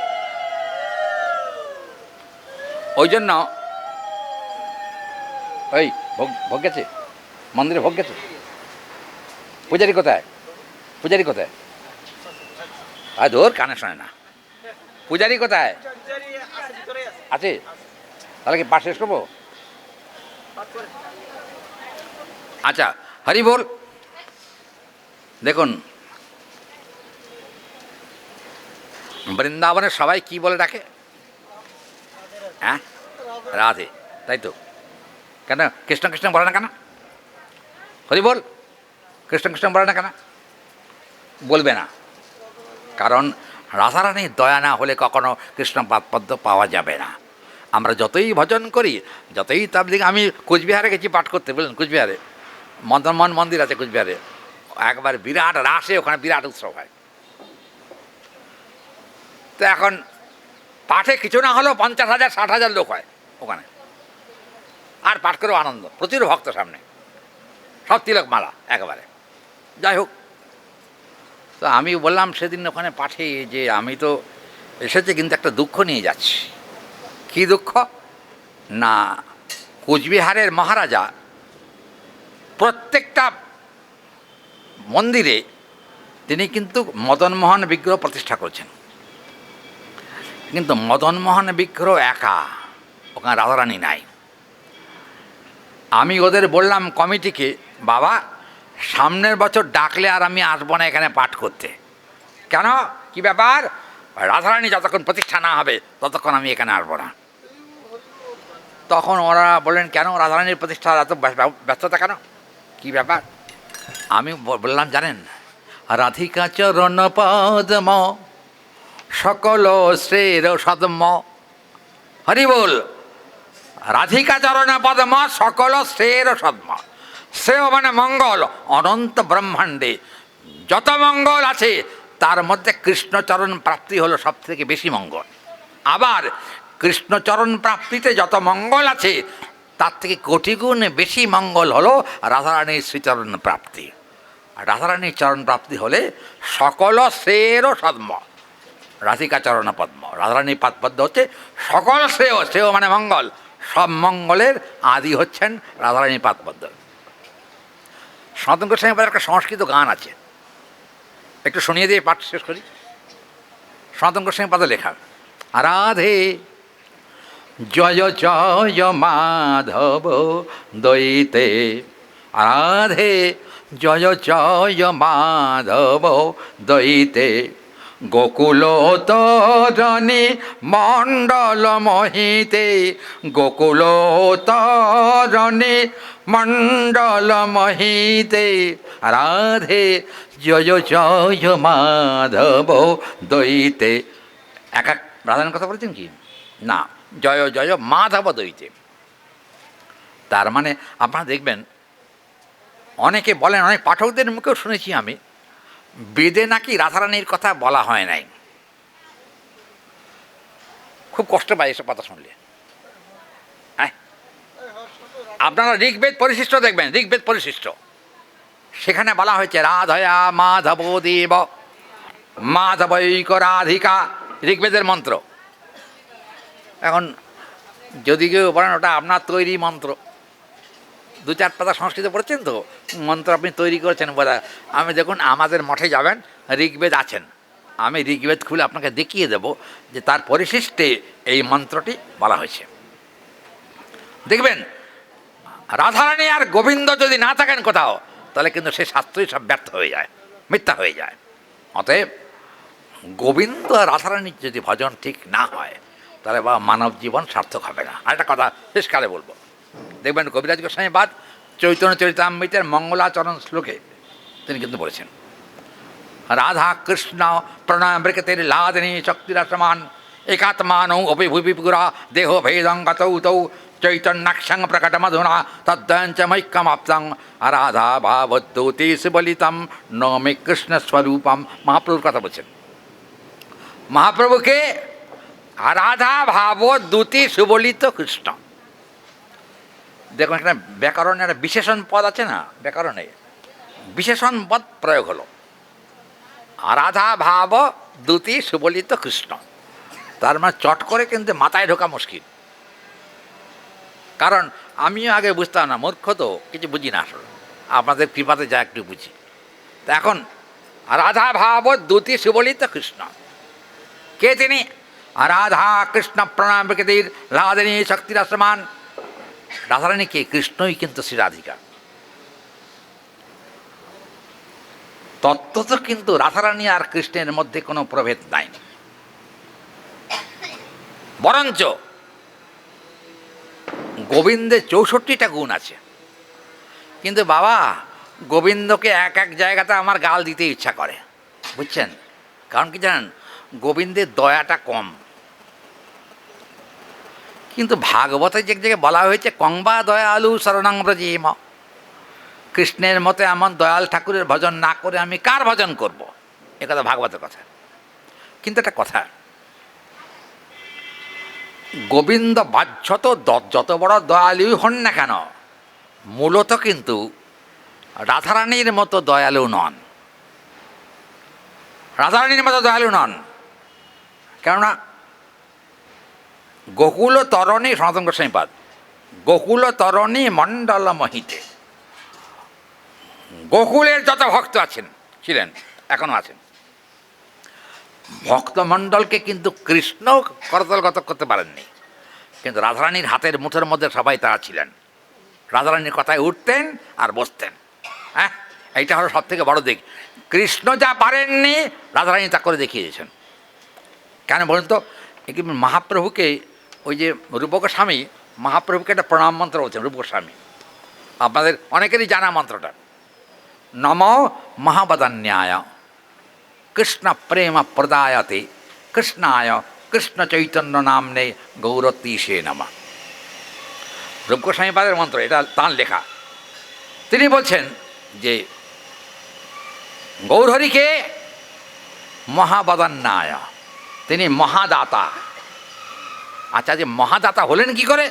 ওই জন্য ওই ভোগ গেছে, মন্দিরে ভোগ গেছে। পূজারি কোথায়? পূজারি কোথায়? আর ধর কানে শোনে না। পূজারি কোথায় আছে? তাহলে কি পাঠ শেষ করবো? আচ্ছা, হরি বল। দেখুন বৃন্দাবনের সবাই কি বলে ডাকে? হ্যাঁ, রাধে, তাই তো। কেন কৃষ্ণ কৃষ্ণ বলে না কেন? হরি বল, কৃষ্ণ কৃষ্ণ বলে না কেন? বলবে না, কারণ রাধারানীর দয়া না হলে কখনো কৃষ্ণ পাদপদ্ম পাওয়া যাবে না। আমরা যতই ভজন করি, যতই তার দিকে, আমি কোচবিহারে গেছি পাঠ করতে, বুঝলেন, কোচবিহারে মদনমোহন মন্দির আছে কোচবিহারে, একবার বিরাট রাসে ওখানে বিরাট উৎসব হয়। তো এখন পাঠে কিছু না হলেও 50,000 60,000 লোক হয় ওখানে, আর পাঠ করেও আনন্দ, প্রচুর ভক্ত সামনে, সব তিলক মালা একেবারে। যাই হোক, তো আমি বললাম সেদিন ওখানে পাঠে যে আমি তো এসেছি কিন্তু একটা দুঃখ নিয়ে যাচ্ছি। কী দুঃখ? না, কোচবিহারের মহারাজা প্রত্যেকটা মন্দিরে তিনি কিন্তু মদনমোহন বিগ্রহ প্রতিষ্ঠা করেছেন, কিন্তু মদনমোহন বিগ্রহ একা, ওখানে রাধারানী নাই। আমি ওদের বললাম কমিটিকে, বাবা সামনের বছর ডাকলে আর আমি আসবো না এখানে পাঠ করতে। কেন, কি ব্যাপার? রাধারানী যতক্ষণ প্রতিষ্ঠা না হবে ততক্ষণ আমি এখানে আসবো না। তখন ওরা বললেন, কেন রাধারানীর প্রতিষ্ঠার এত ব্যস্ততা কেন, কি ব্যাপার? আমি বললাম, জানেন, রাধিকা চরণ পদ্ম সকল শ্রের সদ্ম। হরি বল। রাধিকা চরণ পদ্ম সকল শ্রের সদ্ম। শ্রেয় মানে মঙ্গল, অনন্ত ব্রহ্মাণ্ডে যত মঙ্গল আছে তার মধ্যে কৃষ্ণচরণ প্রাপ্তি হলো সব থেকে বেশি মঙ্গল। আবার কৃষ্ণচরণ প্রাপ্তিতে যত মঙ্গল আছে তার থেকে কোটি গুণ বেশি মঙ্গল হলো রাধারানীর শ্রীচরণ প্রাপ্তি। আর রাধারানীর চরণ প্রাপ্তি হলে সকল শ্রেয় সদ্ম, রাধিকা চরণ পদ্ম, রাধারানীর পাদপদ্ম হচ্ছে সকল শ্রেয়, শ্রেয় মানে মঙ্গল, সব মঙ্গলের আদি হচ্ছেন রাধারানী পাদপদ্ম। সনাতন গোস্বামীপাদের একটা সংস্কৃত গান আছে, একটু শুনিয়ে দিয়ে পাঠ শেষ করি। সনাতন গোস্বামীপাদ লেখা, রাধে জয় জয় মাধব দৈতে, রাধে জয় জয় মাধব দৈতে, গোকুল তরণী মণ্ডল মহিতে, গোকুল তরণী মণ্ডল মহিতে, রাধে জয় জয় মাধব দৈতে। এক এক রাধার কথা বলছেন কি না, জয় জয় মাধব দৈতে। তার মানে আপনারা দেখবেন, অনেকে বলেন, অনেক পাঠকদের মুখেও শুনেছি আমি, বেদে নাকি রাধারানীর কথা বলা হয় নাই। খুব কষ্ট পায় এসব কথা শুনলে। হ্যাঁ, আপনারা ঋগ্বেদ পরিশিষ্ট দেখবেন, ঋগ্বেদ পরিশিষ্ট, সেখানে বলা হয়েছে রাধয়া মাধব দেব মাধবৈক রাধিকা, ঋগ্বেদের মন্ত্র। এখন যদি কেউ বলেন ওটা আপনার তৈরি মন্ত্র, দু চার পাতা সংস্কৃত পড়েছেন তো, মন্ত্র আপনি তৈরি করেছেন বোধহয়। আমি দেখুন, আমাদের মঠে যাবেন, ঋগ্বেদ আছেন, আমি ঋগ্বেদ খুলে আপনাকে দেখিয়ে দেব যে তার পরিশিষ্টে এই মন্ত্রটি বলা হয়েছে। দেখবেন রাধারানী আর গোবিন্দ যদি না থাকেন কোথাও, তাহলে কিন্তু সেই শাস্ত্রই সব ব্যর্থ হয়ে যায়, মিথ্যা হয়ে যায়। অতএব গোবিন্দ আর রাধারানীর যদি ভজন ঠিক না হয়, তাহলে বা মানব জীবন সার্থক হবে না। আরেকটা কথা শেষকালে বলবো, দেখবেন কবিরাজ গোস্বামীপাদ চৈতন্য চরিতামৃতের মঙ্গলাচরণ শ্লোকে তিনি কিন্তু বলেছেন, রাধা কৃষ্ণ প্রণয়মৃগতের লাদিনী শক্তিরাসমান একাত্মান অভিভূপিপুরা দেহ ভেদং গতৌ তৌ চৈতন্যাক্ষং প্রকট মধুনা তদ্দঞ্চ মৈক্যমাপ্তং রাধা ভাবদ্যুতি সুবলিতম নমে কৃষ্ণ স্বরূপম। মহাপ্রভুর কথা বলছেন, মহাপ্রভুকে রাধা ভাবদ্যুতি সুবলিত কৃষ্ণ। দেখুন, এখানে ব্যাকরণে একটা বিশেষণ পদ আছে না, ব্যাকরণে বিশেষণ পদ প্রয়োগ হলো, রাধা ভাব দ্যুতি সুবলিত কৃষ্ণ। তার মানে চট করে কিন্তু মাথায় ঢোকা মুশকিল, কারণ আমিও আগে বুঝতাম না, মূর্খ তো, কিছু বুঝি না আসলে, আপনাদের কৃপাতে যা একটু বুঝি। তা এখন রাধা ভাব দ্যুতি সুবলিত কৃষ্ণ, কে তিনি? রাধা কৃষ্ণ প্রণাম প্রকৃতির লাদিনী শক্তিরাসমান। রাধারানী কে? কৃষ্ণই কিন্তু শ্রী রাধিকা। তত্ত্বত কিন্তু রাধারানী আর কৃষ্ণের মধ্যে কোনো প্রভেদ নাই, বরঞ্চ গোবিন্দের 64টা গুণ আছে। কিন্তু বাবা, গোবিন্দকে এক এক জায়গাতে আমার গাল দিতে ইচ্ছা করে, বুঝছেন? কারণ কি জানেন, গোবিন্দের দয়াটা কম। কিন্তু ভাগবতে যে জায়গায় বলা হয়েছে কংবা দয়ালু শরণাং ব্রজেম, কৃষ্ণের মতো এমন দয়াল ঠাকুরের ভজন না করে আমি কার ভজন করব, এ কথা ভাগবতের কথা। কিন্তু একটা কথা, গোবিন্দ বাহ্যত যত বড় দয়ালুই হন না কেন, মূলত কিন্তু রাধারানীর মতো দয়ালু নন, রাধারানীর মতো দয়ালু নন। কেননা গোকুল তরণী, সনাতন গোস্বামীপাদ, গোকুল তরণী মণ্ডল মহিতে, গোকুলের যত ভক্ত আছেন, ছিলেন, এখনো আছেন, ভক্তমণ্ডলকে কিন্তু কৃষ্ণ করতলগত করতে পারেননি, কিন্তু রাধারানীর হাতের মুঠোর মধ্যে সবাই তারা ছিলেন। রাধারানীর কথায় উঠতেন আর বসতেন। হ্যাঁ, এইটা হলো সব থেকে বড় দিক। কৃষ্ণ যা পারেননি, রাধারানী তা করে দেখিয়ে দিয়েছেন। কেন বলুন তো? মহাপ্রভুকে, ওই যে রূপগোস্বামী মহাপ্রভুকে একটা প্রণাম মন্ত্র বলছেন, রূপগোস্বামী, আপনাদের অনেকেরই জানা মন্ত্রটা, নম মহাবদান্যায় কৃষ্ণ প্রেম প্রদায়তে কৃষ্ণায় কৃষ্ণ চৈতন্য নামনে গৌরতীশে নমঃ। রূপগোস্বামীপাদের মন্ত্র, এটা তাঁর লেখা। তিনি বলছেন যে গৌরহরিকে মহাবদান্যায়, তিনি মহাদাতা। আচ্ছা, যে মহাদাতা হলেন কি করে?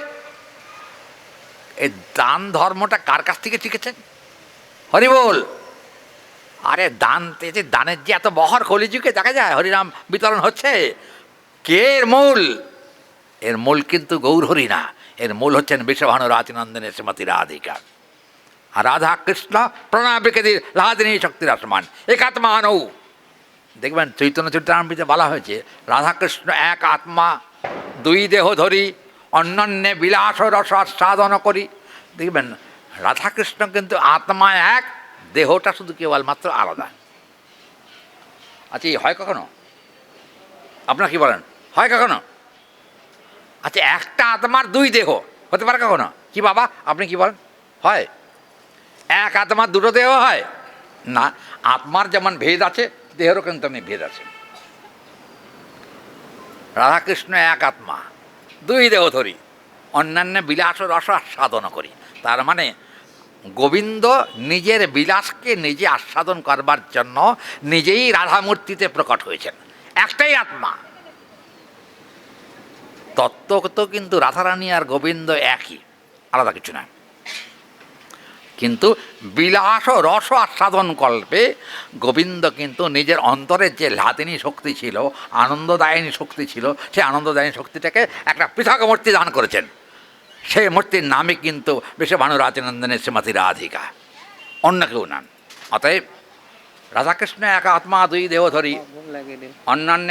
এই দান ধর্মটা কার কাছ থেকে শিখেছেন? হরি বল। আরে দান, দানের যে এত বহর কলিযুগে দেখা যায়, হরিনাম বিতরণ হচ্ছে, কে এর মূল? এর মূল কিন্তু গৌরহরি না, এর মূল হচ্ছেন বিশ্বভানু রাজনন্দনে শ্রীমতী রাধিকা। আর রাধা কৃষ্ণ প্রণাবিকেদির লাদিনী শক্তির আসমান একাত্মানৌ। দেখবেন চৈতন্য চরিতামৃতে বলা হয়েছে রাধাকৃষ্ণ এক আত্মা, দুই দেহ ধরি, অন্যান্যে বিলাস রস আস্বাদন করি। দেখবেন রাধাকৃষ্ণ কিন্তু আত্মা এক, দেহটা শুধু কেবলমাত্র আলাদা। আচ্ছা এই হয় কখনো? আপনারা কি বলেন, হয় কখনো? আচ্ছা একটা আত্মার দুই দেহ হতে পারে কখনো? কি বাবা আপনি কি বলেন, হয়? এক আত্মার দুটো দেহ হয় না। আত্মার যেমন ভেদ আছে, দেহেরও কিন্তু তেমনি ভেদ আছে। রাধাকৃষ্ণ এক আত্মা, দুই দেহ ধরি, অন্যান্য বিলাস রস আস্বাদন করি। তার মানে গোবিন্দ নিজের বিলাসকে নিজে আস্বাদন করবার জন্য নিজেই রাধামূর্তিতে প্রকট হয়েছেন। একটাই আত্মা, তত্ত্ব তো কিন্তু রাধারানী আর গোবিন্দ একই, আলাদা কিছু না। কিন্তু বিলাস ও রস আস্বাদন কল্পে গোবিন্দ কিন্তু নিজের অন্তরের যে লাদিনী শক্তি ছিল, আনন্দদায়িনী শক্তি ছিল, সেই আনন্দদায়িনী শক্তিটাকে একটা পৃথক মূর্তি দান করেছেন। সেই মূর্তির নামই কিন্তু বিশ্বভানু রাজনন্দনের শ্রীমতী রাধিকা, অন্য কেউ নাম। অতএব রাধাকৃষ্ণ এক আত্মা, দুই দেহ ধরি, অন্যান্য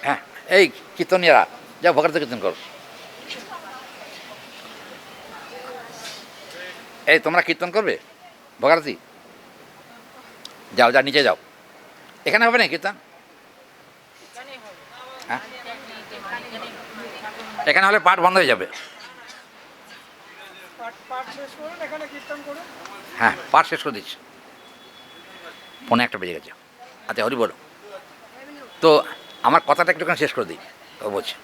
হ্যাঁ এই কীর্তনীয়রা যা ভোগার্থ কীর্তন করো। এই তোমরা কীর্তন করবে ভোগারতি, যাও যা নিচে যাও। এখানে হবে না কীর্তন? হ্যাঁ এখানে হলে পাঠ বন্ধ হয়ে যাবে। হ্যাঁ পাঠ শেষ করে দিচ্ছি, 1:45 বেজে গেছে। আচ্ছা হরি বলো। তো আমার কথাটা একটুখানি শেষ করে দিই। তো বলছি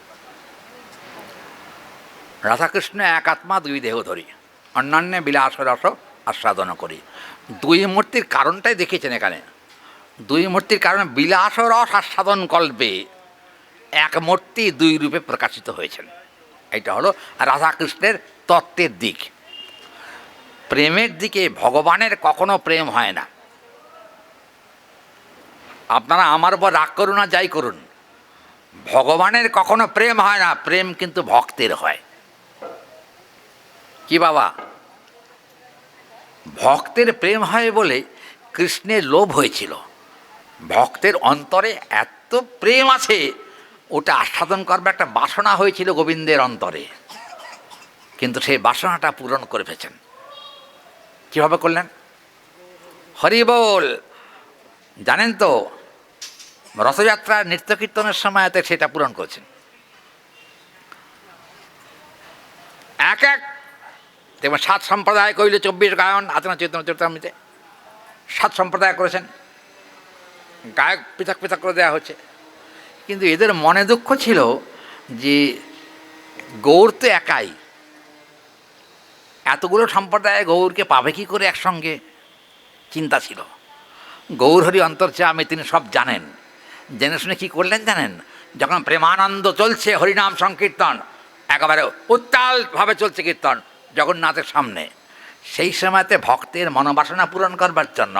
রাধাকৃষ্ণ এক আত্মা, দুই দেহ ধরি, অন্যান্য বিলাস রস আস্বাদন করি। দুই মূর্তির কারণটাই দেখিয়েছেন এখানে। দুই মূর্তির কারণে বিলাস রস আস্বাদন কল্পে এক মূর্তি দুই রূপে প্রকাশিত হয়েছেন। এটা হলো রাধাকৃষ্ণের তত্ত্বের দিক। প্রেমের দিকে ভগবানের কখনো প্রেম হয় না। আপনারা আমার উপর রাগ করুন না যাই করুন, ভগবানের কখনো প্রেম হয় না, প্রেম কিন্তু ভক্তের হয়। কি বাবা? ভক্তের প্রেম হয় বলে কৃষ্ণের লোভ হয়েছিল। ভক্তের অন্তরে এত প্রেম আছে, ওটা আস্বাদন করবার একটা বাসনা হয়েছিল গোবিন্দের অন্তরে, কিন্তু সেই বাসনাটা পূরণ করে ফেলেছেন। কীভাবে করলেন? হরি বল। জানেন তো রথযাত্রার নৃত্য কীর্তনের সময়তে সেটা পূরণ করেছেন। এক এক দেখবেন 7 সম্প্রদায় কইলে 24 গায়ন আচরণ চৈতন্য চরিতামৃতে 7 সম্প্রদায় করেছেন, গায়ক পৃথক পৃথক করে দেওয়া হচ্ছে। কিন্তু এদের মনে দুঃখ ছিল যে গৌর তো একাই, এতগুলো সম্প্রদায় গৌরকে পাবে কী করে একসঙ্গে, চিন্তা ছিল। গৌর হরি অন্তর্যামী, তিনি সব জানেন। জেনে শুনে কী করলেন জানেন? যখন প্রেমানন্দ চলছে, হরিনাম সংকীর্তন একেবারে উত্তালভাবে চলছে কীর্তন জগন্নাথের সামনে, সেই সময়তে ভক্তের মনোবাসনা পূরণ করবার জন্য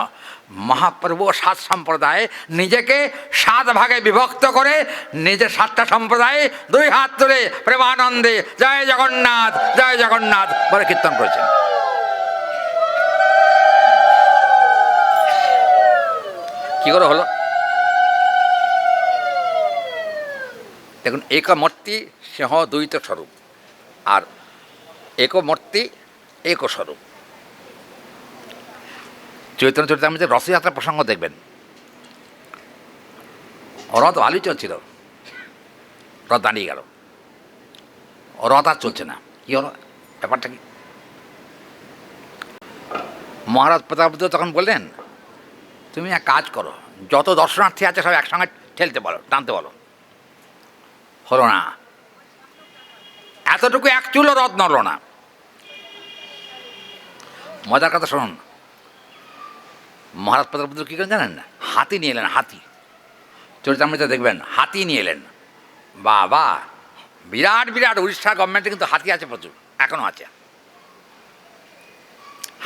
মহাপ্রভু 7 সম্প্রদায়ে নিজেকে 7 ভাগে বিভক্ত করে নিজের 7টা সম্প্রদায়ে 2 হাত তুলে প্রেমানন্দে জয় জগন্নাথ জয় জগন্নাথ বলে কীর্তন করেছেন। কী করে হলো? দেখুন, একমূর্তি সিংহ দ্বৈত স্বরূপ, আর একমূর্তি এক স্বরূপ। চৈতন্য চরিতামৃতে রথযাত্রার প্রসঙ্গ দেখবেন, রথ ভালোই চলছিল, রথ দাঁড়িয়ে গেল, রথ আর চলছে না। কী হলো ব্যাপারটা? কি মহারাজ প্রতাপরুদ্র তখন বললেন, তুমি এক কাজ করো, যত দর্শনার্থী আছে সব একসঙ্গে ঠেলতে বলো, টানতে বলো। হলো না, এতটুকু এক চুলো রথ নড়ল না। মজার কথা শুনুন, মহারাজ প্রতাপরুদ্র কী করেন জানেন না? হাতি নিয়ে এলেন, হাতি। চরিতামৃতে দেখবেন হাতি নিয়ে এলেন। বাবা, বিরাট বিরাট উড়িষ্যা গভর্নমেন্টে কিন্তু হাতি আছে প্রচুর, এখনও আছে।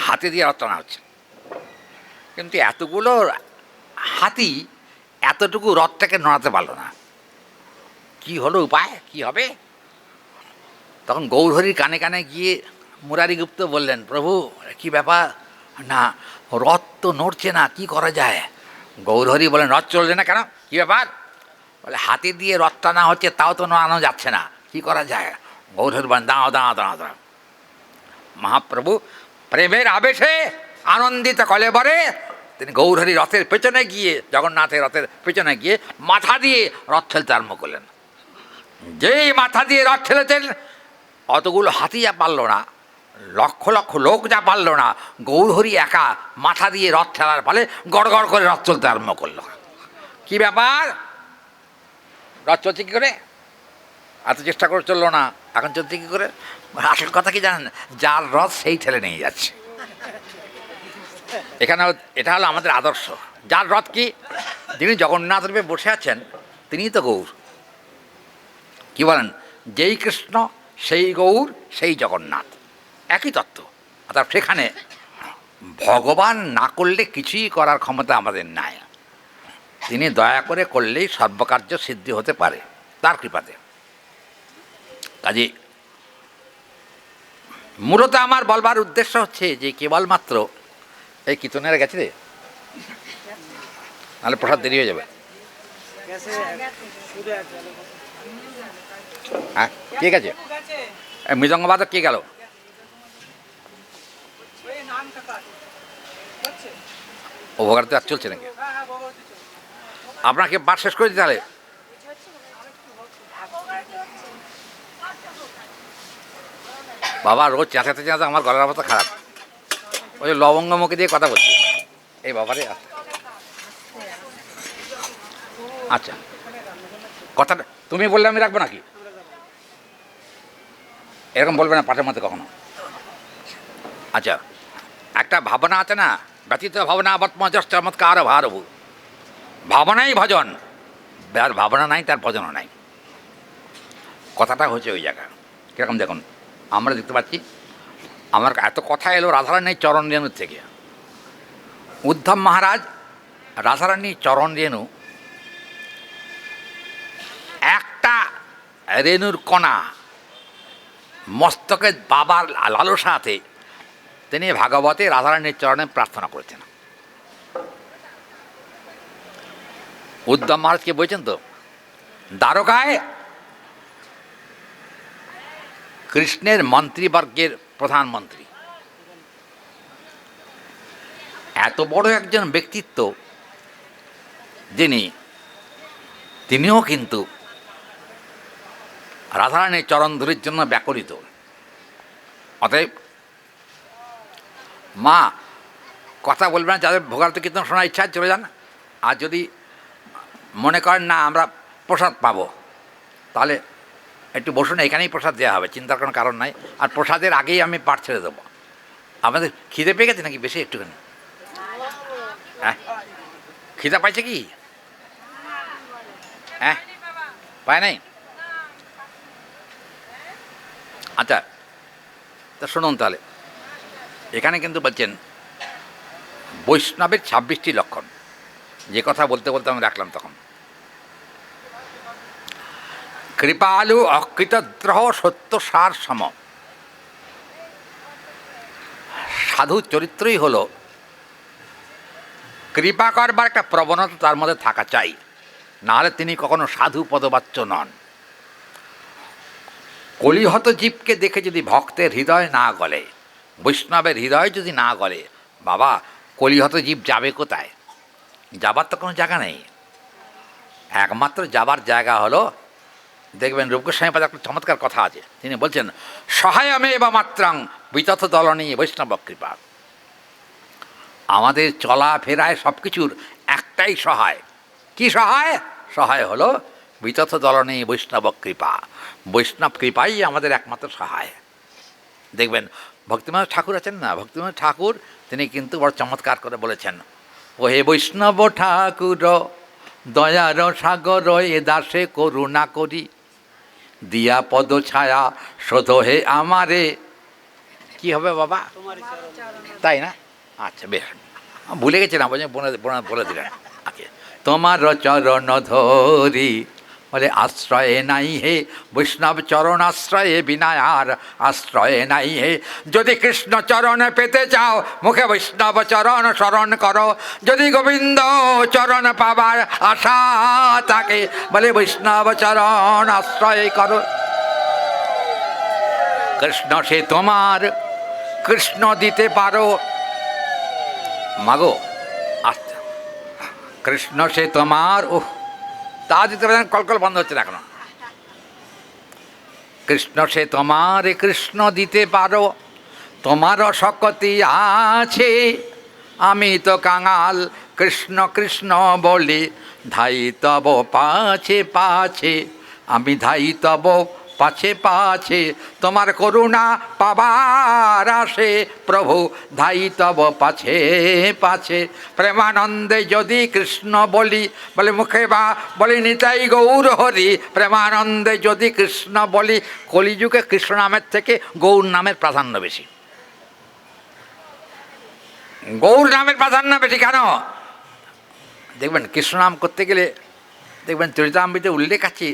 হাতি দিয়ে রথ টানা হচ্ছে, কিন্তু এতগুলো হাতি এতটুকু রথটাকে নড়াতে পারল না। কি হলো উপায়? কি হবে? তখন গৌরহরির কানে কানে গিয়ে মুরারিগুপ্ত বললেন, প্রভু কি ব্যাপার? না, রথ তো নড়ছে না, কি করা যায়? গৌরহরি বলেন, রথ চলছে না কেন, কী ব্যাপার? বলে, হাতি দিয়ে রথ টানা হচ্ছে, তাও তো নাড়ানো যাচ্ছে না, কি করা যায়? গৌরহরি বলেন, দাঁড়াও দাঁড়াও দাঁড়াও দাঁড়াও। মহাপ্রভু প্রেমের আবেশে আনন্দিত কলেবরে তিনি গৌরহরি রথের পেছনে গিয়ে, জগন্নাথের রথের পেছনে গিয়ে মাথা দিয়ে রথ ঠেলতে আরম্ভ করলেন। যেই মাথা দিয়ে রথ ঠেলেছেন, অতগুলো হাতি যা পারল না, লক্ষ লক্ষ লোক যা পারল না, গৌরহরি একা মাথা দিয়ে রথ ঠেলার ফলে গড় গড় করে রথ চলতে আরম্ভ করল। কি ব্যাপার, রথ চলছে কী করে? এত চেষ্টা করে চললো না, এখন চলছে কী করে? আসল কথা কি জানেন, যার রথ সেই ঠেলে নিয়ে যাচ্ছে। এখানে এটা হলো আমাদের আদর্শ। যার রথ কি, যিনি জগন্নাথ রূপে বসে আছেন তিনিই তো গৌর। কি বলেন, যেই কৃষ্ণ সেই গৌর সেই জগন্নাথ, একই তত্ত্ব। অর্থাৎ সেখানে ভগবান না করলে কিছুই করার ক্ষমতা আমাদের নাই। তিনি দয়া করে করলেই সর্বকার্য সিদ্ধি হতে পারে তার কৃপাতে। কাজে মূলত আমার বলবার উদ্দেশ্য হচ্ছে যে কেবলমাত্র এই কীর্তনের গেছে রে, নাহলে প্রসাদ দেরি হয়ে যাবে। হ্যাঁ ঠিক আছে, মৃদঙ্গবাদক কে গেল? ও ভোগারতি আর চলছে নাকি? আপনাকে পাঠ শেষ করে দিতে তাহলে। বাবা রোজ চেঁচাতে চেঁচাতে আমার গলার অবস্থা খারাপ, ওই লবঙ্গ মুখে দিয়ে কথা বলছি। এই বাবারে, আচ্ছা কথাটা তুমি বললে আমি রাখবো নাকি? এরকম বলবে না পাঠের মধ্যে কখনো। আচ্ছা, একটা ভাবনা আছে না, ব্যতীত ভাবনা বৎমজস চমৎকার ভারভূ। ভাবনাই ভজন, আর ভাবনা নাই তার ভজনও নাই। কথাটা হচ্ছে ওই জায়গা। কীরকম দেখুন, আমরা দেখতে পাচ্ছি আমার এত কথা এলো রাধারানীর চরণ রেণুর থেকে। উদ্ধব মহারাজ রাধারানীর চরণ রেণু একটা রেণুর কণা মস্তকে বাবার লালসাতে তিনি ভাগবতে রাধারানীর চরণে প্রার্থনা করেছেন। উদ্ধব মহারাজকে বলছেন তো, দ্বারকায় কৃষ্ণের মন্ত্রীবর্গের প্রধানমন্ত্রী, এত বড় একজন ব্যক্তিত্ব যিনি, তিনিও কিন্তু রাধারানীর চরণ ধুলির জন্য ব্যাকুলিত। অতএব মা কথা বলবেন, যাদের ভোগার্থ কীর্তন শোনার ইচ্ছা চলে যান। আর যদি মনে করেন না আমরা প্রসাদ পাবো, তাহলে একটু বসুন, এখানেই প্রসাদ দেওয়া হবে, চিন্তার কোনো কারণ নাই। আর প্রসাদের আগেই আমি পাঠ ছেড়ে দেবো। আমাদের খিদে পেয়ে গেছে নাকি বেশি একটুখানি? হ্যাঁ, খিদা পাইছে কি? হ্যাঁ, পায় নাই? আচ্ছা, তা শুনুন তাহলে। এখানে কিন্তু বলছেন বৈষ্ণবের 26টি লক্ষণ, যে কথা বলতে বলতে আমি রাখলাম তখন। কৃপালু অকৃতদ্রহ সত্য সার সম। সাধু চরিত্রই হলো কৃপা করবার একটা প্রবণতা তার মধ্যে থাকা চাই, নাহলে তিনি কখনো সাধু পদবাচ্য নন। কলিহত জীবকে দেখে যদি ভক্তের হৃদয় না গলে, বৈষ্ণবের হৃদয় যদি না গলে, বাবা কলিহত জীব যাবে কোথায়? যাবার তো কোনো জায়গা নেই। একমাত্র যাবার জায়গা হলো, দেখবেন রূপগোস্বামীপাদ একটা চমৎকার কথা আছে, তিনি বলছেন সহায়মে বা মাত্রাং বিতথ দলনী বৈষ্ণব কৃপা। আমাদের চলাফেরায় সব কিছুর একটাই সহায়। কি সহায়? সহায় হলো বিতথ দলনী বৈষ্ণব কৃপা। বৈষ্ণব কৃপাই আমাদের একমাত্র সহায়। দেখবেন ভক্তিমানব ঠাকুর আছেন না, ভক্তিমানব ঠাকুর তিনি কিন্তু বড় চমৎকার করে বলেছেন, ও হে বৈষ্ণব ঠাকুর দয়ার সাগর এ দাসে করুণা করি, দিয়া পদ ছায়া শোধ হে আমারে। কি হবে বাবা? তাই না? আচ্ছা বেশ, ভুলে গেছিলাম, বলে দিলেন। আচ্ছা, তোমার চরণ ধরি বলে আশ্রয়ে নাই হে বৈষ্ণব চরণ আশ্রয়ে বিনায়ার আশ্রয়ে নাই হে। যদি কৃষ্ণ চরণে পেতে চাও মুখে বৈষ্ণব চরণ স্মরণ করো, যদি গোবিন্দ চরণ পাবার আশা থাকে বলে বৈষ্ণব চরণ আশ্রয় করো। কৃষ্ণ সে তোমার, কৃষ্ণ দিতে পারো মাগো। আচ্ছা, কৃষ্ণ সে তোমার, ওহ তা দিতে পারেন, কলকল বন্ধ হচ্ছে না এখনো। কৃষ্ণ সে তোমার, কৃষ্ণ দিতে পারো, তোমারও শক্তি আছে। আমি তো কাঙাল কৃষ্ণ কৃষ্ণ বলি, ধাই তব পাছে পাছে, আমি ধাই তব পাছে পাছে, তোমার করুণা পাবার আসে প্রভু, ধাই তব পাছে পাছে। প্রেমানন্দে যদি কৃষ্ণ বলি, বলে মুখে বা বলি নিতাই গৌর হরি, প্রেমানন্দে যদি কৃষ্ণ বলি। কলিযুগে কৃষ্ণ নামের থেকে গৌর নামের প্রাধান্য বেশি। গৌর নামের প্রাধান্য বেশি কেন? দেখবেন কৃষ্ণ নাম করতে গেলে দেখবেন চরিতামৃতে উল্লেখ আছে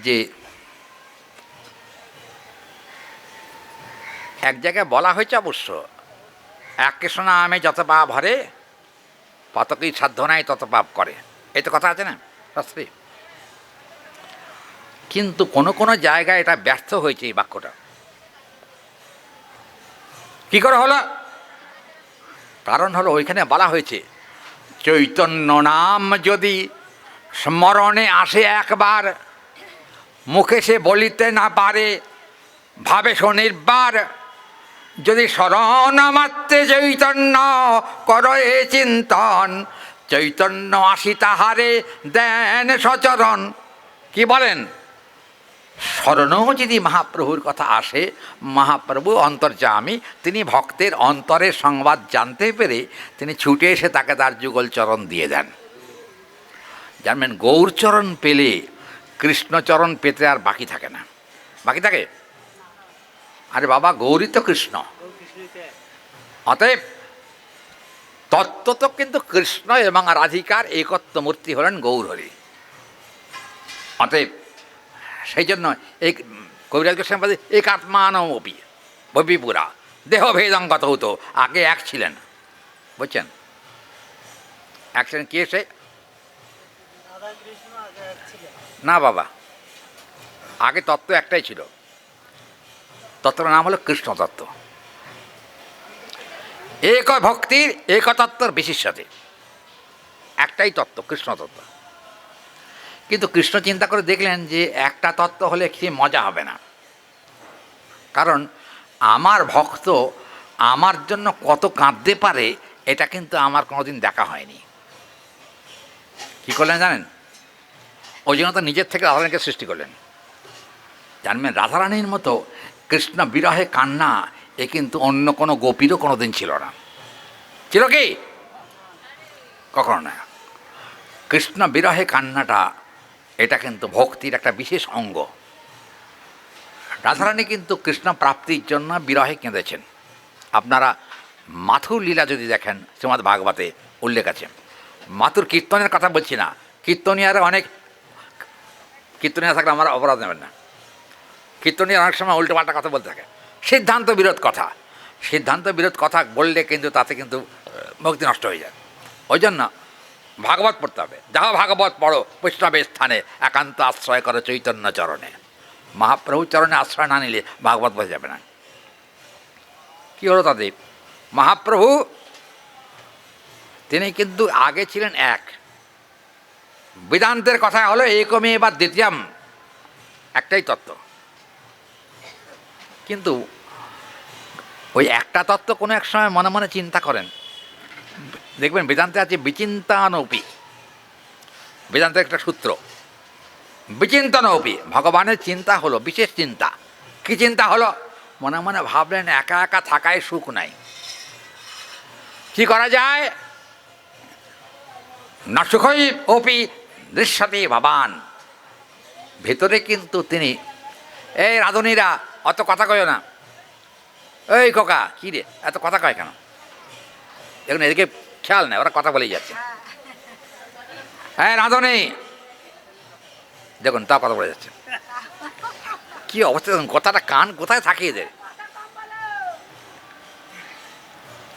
যে এক জায়গায় বলা হয়েছে অবশ্য, এক কৃষ্ণ নামে যত পাপ হরে ততকেই সাধ্য নাই তত পাপ করে, এই তো কথা আছে না শাস্ত্রী। কিন্তু কোনো কোনো জায়গায় এটা ব্যর্থ হয়েছে এই বাক্যটা। কি করে হলো? কারণ হলো ওইখানে বলা হয়েছে চৈতন্য নাম যদি স্মরণে আসে একবার, মুখে সে বলিতে না পারে ভাবে শনির্বার, যদি স্মরণ মাত্রে চৈতন্য করো এ চিন্তন, চৈতন্য আসি তাহারে দেন সচরণ। কি বলেন? স্মরণও যদি মহাপ্রভুর কথা আসে, মহাপ্রভু অন্তর্যামী, তিনি ভক্তের অন্তরের সংবাদ জানতে পেরে তিনি ছুটে এসে তাকে তার যুগল চরণ দিয়ে দেন। জানবেন গৌরচরণ পেলে কৃষ্ণচরণ পেতে আর বাকি থাকে না। বাকি থাকে? আরে বাবা, গৌরী তো কৃষ্ণ। অতএব তত্ত্ব তো কিন্তু কৃষ্ণ এবং রাধিকার একত্ব মূর্তি হলেন গৌরহরি। অতএব সেই জন্য এই কবিরাজ গোস্বামী বলে এক আত্মানমপি ববিপুরা দেহ ভেদঙ্গত হতো। আগে এক ছিলেন, বুঝছেন? এক ছিলেন কে? সে না বাবা, আগে তত্ত্ব একটাই ছিল, তত্ত্বের নাম হলো কৃষ্ণ তত্ত্ব। এক ভক্তির এক তত্ত্বর বিশিষ্যতে একটাই তত্ত্ব, কৃষ্ণ তত্ত্ব। কিন্তু কৃষ্ণ চিন্তা করে দেখলেন যে একটা তত্ত্ব হলে কি মজা হবে না, কারণ আমার ভক্ত আমার জন্য কত কাঁদতে পারে এটা কিন্তু আমার কোনোদিন দেখা হয়নি। কী করলেন জানেন? ওই জন্য তো নিজের থেকে রাধারানীকে সৃষ্টি করলেন। জানবেন রাধারানীর মতো কৃষ্ণ বিরহে কান্না এ কিন্তু অন্য কোনো গোপীরও কোনো দিন ছিল না। ছিল কি? কখনো না। কৃষ্ণ বিরহে কান্নাটা এটা কিন্তু ভক্তির একটা বিশেষ অঙ্গ। রাধারানী কিন্তু কৃষ্ণ প্রাপ্তির জন্য বিরহে কেঁদেছেন। আপনারা মাথুর লীলা যদি দেখেন, শ্রীমদ্ ভাগবতে উল্লেখ আছে। মাথুর কীর্তনের কথা বলছি না, কীর্তনিয়ারা অনেক কীর্তনিয়া থাকলে আমার অপরাধ নেবেন না। কীর্তনিয়া অনেক সময় উল্টোপাল্টা কথা বলতে থাকে, সিদ্ধান্ত বিরোধ কথা। সিদ্ধান্ত বিরোধ কথা বললে কিন্তু তাতে কিন্তু ভক্তি নষ্ট হয়ে যায়। ওই জন্য ভাগবত পড়তে হবে। যাহা ভাগবত পড়ো বৈষ্ণবের স্থানে, একান্ত আশ্রয় করো চৈতন্য চরণে। মহাপ্রভু চরণে আশ্রয় না নিলে ভাগবত বোঝা যাবে না। কী হলো তাদের? মহাপ্রভু তিনি কিন্তু আগে ছিলেন এক। বেদান্তের কথা হলো একমে বা দ্বিতীয়াম, একটাই তত্ত্ব। কিন্তু ওই একটা তত্ত্ব কোনো এক সময় মনে মনে চিন্তা করেন, দেখবেন বেদান্তে আছে বিচিন্তানৌপি। বেদান্তের একটা সূত্র, বিচিন্তনৌপি। ভগবানের চিন্তা হলো বিশেষ চিন্তা। কি চিন্তা হলো? মনে মনে ভাবলেন একা একা থাকায় সুখ নাই, কি করা যায়? না সুখই অপি দৃশ্যতে ভবান। ভেতরে কিন্তু তিনি, এই রাধুনীরা অত কথা কয় না, এই খোকা কী রে এত কথা কয় কেন? দেখুন এদিকে খেয়াল নেই, ওরা কথা বলেই যাচ্ছে। হ্যাঁ রাধুনী, দেখুন তা কথা বলে যাচ্ছে, কী অবস্থা দেখুন, কথাটা কান কোথায় থাকে এদের।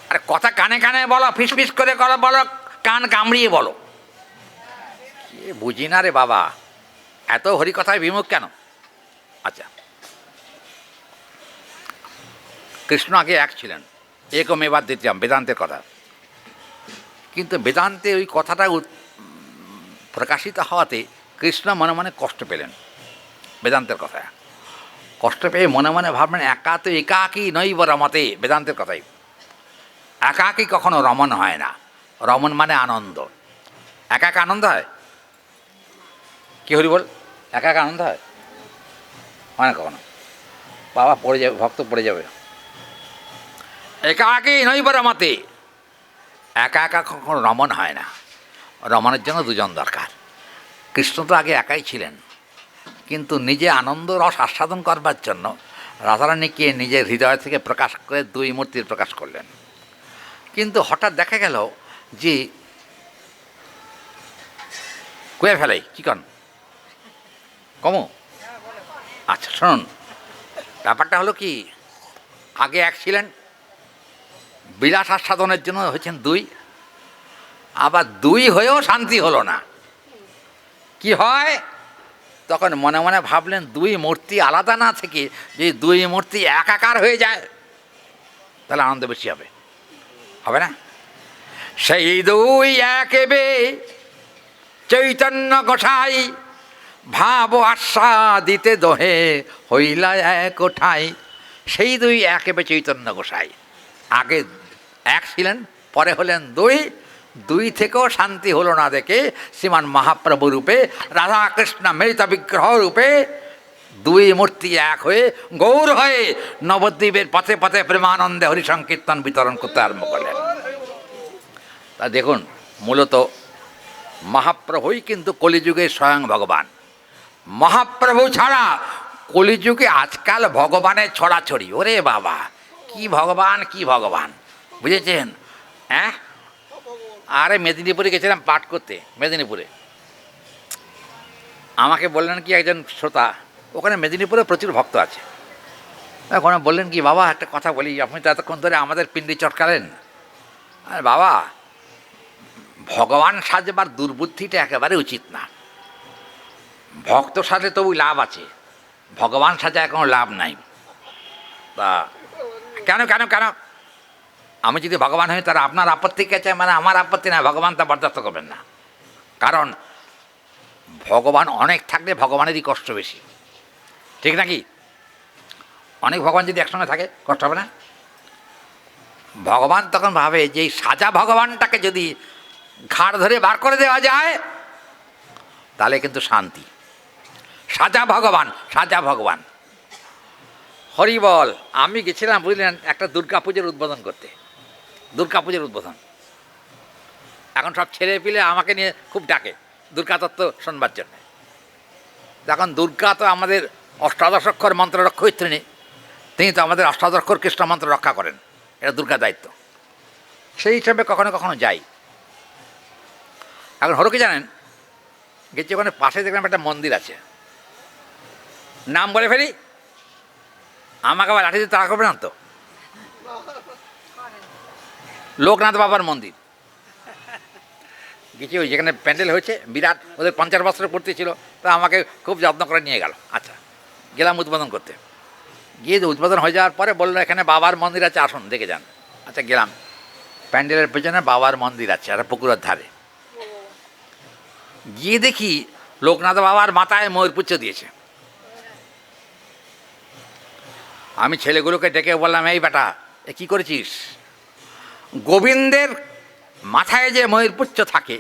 আরে কথা কানে কানে বলো, ফিস ফিস করে করো বলো, কান কামড়িয়ে বলো, বুঝি না রে বাবা, এত হরিকথায় বিমুখ কেন? আচ্ছা, কৃষ্ণ আগে এক ছিলেন, একমেবা দ্বিতীয়ম, বেদান্তের কথা। কিন্তু বেদান্তে ওই কথাটা প্রকাশিত হওয়াতে কৃষ্ণ মনে মনে কষ্ট পেলেন। বেদান্তের কথা কষ্ট পেয়ে মনে মনে ভাবলেন, একা তো একাকী নৈব রমতে, বেদান্তের কথাই, একাকী কখনো রমণ হয় না। রমণ মানে আনন্দ। একা একা আনন্দ হয়? কি হরি বল, একা একা আনন্দ হয়? হয় না কখনো। বাবা পড়ে যাবে, ভক্ত পড়ে যাবে। একাকী নৈব রমতে, একা একা কখনো রমণ হয় না। রমণের জন্য দুজন দরকার। কৃষ্ণ তো আগে একাই ছিলেন, কিন্তু নিজে আনন্দ রস আস্বাদন করবার জন্য রাধারানীকে নিজের হৃদয় থেকে প্রকাশ করে দুই মূর্তির প্রকাশ করলেন। কিন্তু হঠাৎ দেখা গেল যে কুয়ে ফেলাই কী কন কমো। আচ্ছা শুনুন, ব্যাপারটা হলো কি, আগে এক ছিলেন, বিলাস আস্বাদনের জন্য হয়েছেন দুই, আবার দুই হয়েও শান্তি হলো না। কি হয়, তখন মনে মনে ভাবলেন দুই মূর্তি আলাদা না থেকে যদি দুই মূর্তি একাকার হয়ে যায় তাহলে আনন্দ বেশি হবে, হবে না? সেই দুই একেবে চৈতন্য গোসাই, ভাব আস্বাদিতে দোহে হইলা এক ঠাই। সেই দুই একেবে চৈতন্য গোসাই, আগে এক ছিলেন, পরে হলেন দুই। দুই থেকেও শান্তি হলো না দেখে শ্রীমান মহাপ্রভু রূপে, রাধাকৃষ্ণ মিলিত বিগ্রহ রূপে দুই মূর্তি এক হয়ে গৌর হয়ে নবদ্বীপের পথে পথে প্রেমানন্দে হরিসংকীর্তন বিতরণ করতে আরম্ভ করলেন। তা দেখুন, মূলত মহাপ্রভুই কিন্তু কলিযুগের স্বয়ং ভগবান। মহাপ্রভু ছাড়া কলিযুগে আজকাল ভগবানের ছড়াছড়ি। ওরে বাবা, কি ভগবান, কি ভগবান, বুঝেছেন? হ্যাঁ, আরে মেদিনীপুরে গেছিলাম পাঠ করতে, মেদিনীপুরে আমাকে বললেন কি একজন শ্রোতা, ওখানে মেদিনীপুরে প্রচুর ভক্ত আছে, ওখানে বললেন কি, বাবা একটা কথা বলি, আপনি তো এতক্ষণ ধরে আমাদের পিণ্ডি চটকালেন, আর বাবা ভগবান সাজবার দুর্বুদ্ধিটা একেবারে উচিত না। ভক্ত সাজে তবু লাভ আছে, ভগবান সাজা কোনো লাভ নাই। তা কেন কেন কেন আমি যদি ভগবান হই তারা আপনার আপত্তি গেছে, মানে আমার আপত্তি না, ভগবান তা বরদাস্ত করবেন না। কারণ ভগবান অনেক থাকলে ভগবানেরই কষ্ট বেশি, ঠিক নাকি? অনেক ভগবান যদি একসঙ্গে থাকে কষ্ট হবে না? ভগবান তখন ভাবে যে এই সাজা ভগবানটাকে যদি ঘাড় ধরে বার করে দেওয়া যায় তাহলে কিন্তু শান্তি। সাজা ভগবান, সাজা ভগবান। হরি বল। আমি গেছিলাম বুঝলেন একটা দুর্গা পুজোর উদ্বোধন করতে, দুর্গা পুজোর উদ্বোধন। এখন সব ছেলে পিলে আমাকে নিয়ে খুব ডাকে দুর্গা তত্ত্ব শোনবার জন্যে। এখন দুর্গা তো আমাদের অষ্টাদশ অক্ষর মন্ত্র রক্ষয়িত্রিণী, তিনি তো আমাদের অষ্টাদশ অক্ষর কৃষ্ণ মন্ত্র রক্ষা করেন, এটা দুর্গা দায়িত্ব। সেই হিসাবে কখনো কখনো যাই। এখন হলো কি জানেন, গেছি ওখানে পাশে দেখলাম একটা মন্দির আছে, নাম বলে ফেলি, আমাকে আবার লাঠি দিয়ে তাড়া করবে না তো। লোকনাথ বাবার মন্দির গেছি, ওই যেখানে প্যান্ডেল হয়েছে বিরাট, ওদের 50 বছরের পূর্তি ছিল, তা আমাকে খুব যত্ন করে নিয়ে গেল। আচ্ছা, গেলাম উদ্বোধন করতে। গিয়ে উদ্বোধন হয়ে যাওয়ার পরে বললো এখানে বাবার মন্দির আছে, আসুন দেখে যান। আচ্ছা গেলাম, প্যান্ডেলের পেছনে বাবার মন্দির আছে আর পুকুরের ধারে। গিয়ে দেখি লোকনাথ বাবার মাথায় ময়ূরপুচ্ছ দিয়েছে। আমি ছেলেগুলোকে ডেকে বললাম, এই বেটা এ কী করেছিস? গোবিন্দের মাথায় যে ময়ূরপুচ্ছ থাকে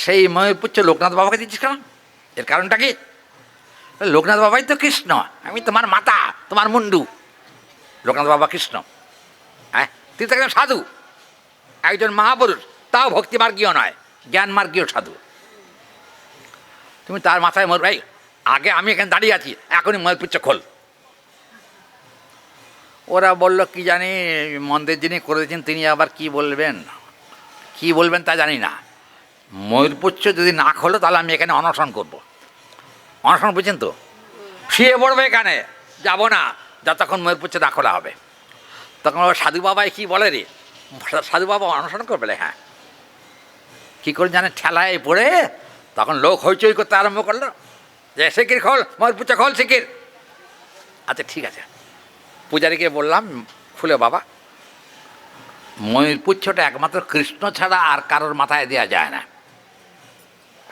সেই ময়ূরপুচ্ছ লোকনাথ বাবাকে দিচ্ছিস কেন? এর কারণটা কি? লোকনাথ বাবাই তো কৃষ্ণ, আমি তোমার মাতা, তোমার মুন্ডু। লোকনাথ বাবা কৃষ্ণ, হ্যাঁ, তুই তো একজন সাধু, একজন মহাপুরুষ, তাও ভক্তিমার্গীয় নয়, জ্ঞানমার্গীয় সাধু। তুমি তার মাথায় ময়ূর, ভাই আগে আমি এখানে দাঁড়িয়ে আছি, এখনই ময়ূরপুচ্ছ খোল। ওরা বলল কি জানি, মন্দির যিনি করে দিয়েছেন তিনি আবার কি বলবেন, কি বলবেন তা জানি না। ময়ূরপুচ্ছ যদি না খোলো তাহলে আমি এখানে অনশন করব। অনশন বুঝছেন তো? শুয়ে পড়বে এখানে, যাবো না যতক্ষণ ময়ূরপুচ্ছে না খোলা হবে। তখন ওর সাধু বাবাই কী বলে রে, সাধু বাবা অনশন করবে? হ্যাঁ। কী করে জানে, ঠেলায় পড়ে তখন লোক হইচই করতে আরম্ভ করলো যে শিকির খোল, ময়ূরপুচ্ছা খোল শিকির। আচ্ছা ঠিক আছে, পূজারীকে বললাম খুলে বাবা, ময়ূরপুচ্ছটা একমাত্র কৃষ্ণ ছাড়া আর কারোর মাথায় দেওয়া যায় না,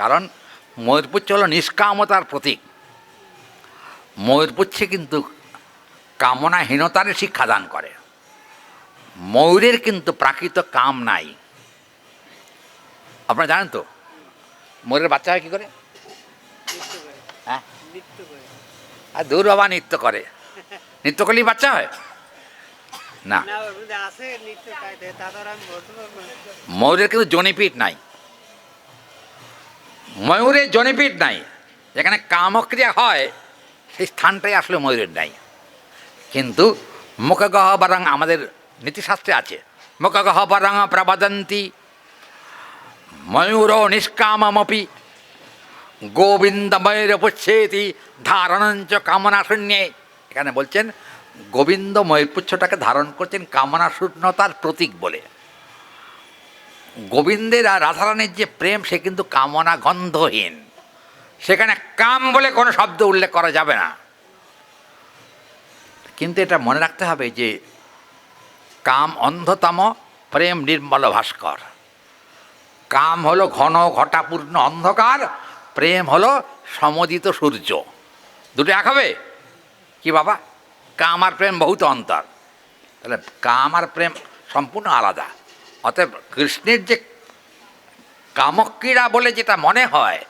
কারণ ময়ূরপুচ্ছ হলো নিষ্কামতার প্রতীক। ময়ূরপুচ্ছে কিন্তু কামনাহীনতার শিক্ষাদান করে। ময়ূরের কিন্তু প্রাকৃত কাম নাই। আপনারা জানেন তো ময়ূরের বাচ্চা হয় কী করে? হ্যাঁ, আর দূর বাবা, নৃত্য করে। নৃত্য করলেই বাচ্চা হয় না। ময়ূরের কিন্তু জনিপীঠ নাই, ময়ূরের জনিপীঠ নাই। যেখানে কামক্রিয়া হয় সেই স্থানটাই আসলে ময়ূরের নাই। কিন্তু মুখগহ্বরং, আমাদের নীতিশাস্ত্রে আছে, মুখগহ্বরং প্রবদন্তি ময়ূর নিষ্কামমপি গোবিন্দ ময়ূরপুচ্ছেতি ধারণঞ্চ কামনা শূন্যে। এখানে বলছেন গোবিন্দ ময়ূরপুচ্ছটাকে ধারণ করছেন কামনা শূন্যতার প্রতীক বলে। গোবিন্দের আর রাধারানীর যে প্রেম, সে কিন্তু কামনা গন্ধহীন। সেখানে কাম বলে কোনো শব্দ উল্লেখ করা যাবে না। কিন্তু এটা মনে রাখতে হবে যে কাম অন্ধতম, প্রেম নির্মল ভাস্কর। কাম হলো ঘন ঘটাপূর্ণ অন্ধকার, প্রেম হলো সমুদিত সূর্য। দুটো এক হবে কি বাবা? কাম আর প্রেম বহুত অন্তর। তাহলে কাম আর প্রেম সম্পূর্ণ আলাদা। অতএব কৃষ্ণের যে কামক্রীড়া বলে যেটা মনে হয়,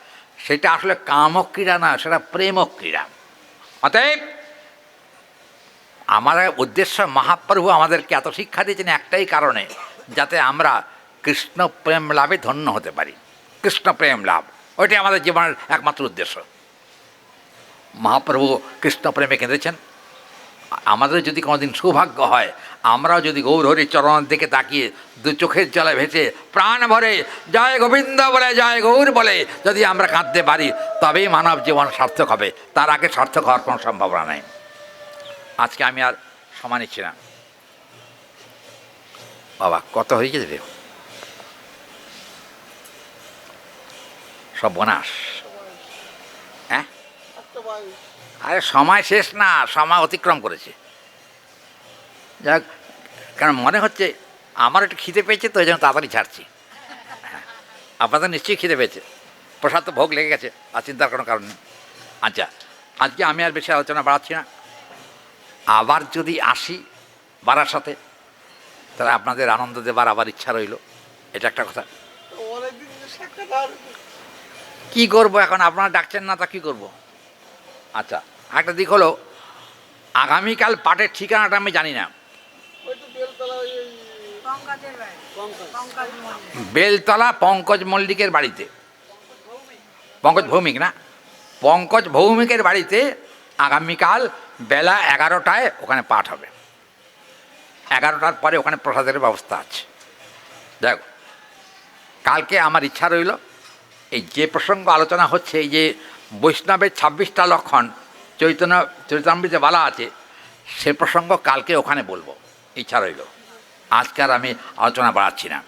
সেটা আসলে কামক্রীড়া না, সেটা প্রেমক্রীড়া। অতএব আমাদের উদ্দেশ্য, মহাপ্রভু আমাদেরকে এত শিক্ষা দিয়েছেন একটাই কারণে, যাতে আমরা কৃষ্ণ প্রেম লাভে ধন্য হতে পারি। কৃষ্ণ প্রেম লাভ, ওইটাই আমাদের জীবনের একমাত্র উদ্দেশ্য। মহাপ্রভু কৃষ্ণ প্রেমে কেঁদেছেন। আমাদের যদি কোনোদিন সৌভাগ্য হয়, আমরাও যদি গৌরহরির চরণের দিকে তাকিয়ে দু চোখের জলে ভেসে প্রাণ ভরে জয় গোবিন্দ বলে, জয় গৌর বলে যদি আমরা কাঁদতে পারি, তবেই মানব জীবন সার্থক হবে। তার আগে সার্থক হওয়ার কোনো সম্ভাবনা নেই। আজকে আমি আর সময় নিচ্ছি না বাবা, কত হয়ে গেছে রে সব বনাস। হ্যাঁ, আরে সময় শেষ না, সময় অতিক্রম করেছে। যাক, কারণ মনে হচ্ছে আমার একটু খিদে পেয়েছে, তো এই জন্য তাড়াতাড়ি ছাড়ছি। হ্যাঁ, আপনাদের নিশ্চয়ই খিদে পেয়েছে, প্রসাদ তো ভোগ লেগে গেছে, আর চিন্তার কোনো কারণ নেই। আচ্ছা, আজকে আমি আর বেশি আলোচনা বাড়াচ্ছি না। আবার যদি আসি বারাসাতে, তাহলে আপনাদের আনন্দ দেবার আবার ইচ্ছা রইল। এটা একটা কথা। কি করবো এখন, আপনারা ডাকছেন না, তা কী করবো? আচ্ছা, একটা দিক হলো, আগামীকাল পাটের ঠিকানাটা আমি জানি না। বেলতলা পঙ্কজ মল্লিকের বাড়িতে, পঙ্কজ ভৌমিক না, পঙ্কজ ভৌমিকের বাড়িতে আগামীকাল বেলা 11টায় ওখানে পাঠ হবে। 11টার পরে ওখানে প্রসাদের ব্যবস্থা আছে। দেখো, কালকে আমার ইচ্ছা রইল, এই যে প্রসঙ্গ আলোচনা হচ্ছে, এই যে বৈষ্ণবের 26টা লক্ষণ চৈতন্যমৃতে বলা আছে, সে প্রসঙ্গ কালকে ওখানে বলবো, ইচ্ছা রইল। আজকে আর আমি আলোচনা বাড়াচ্ছি না।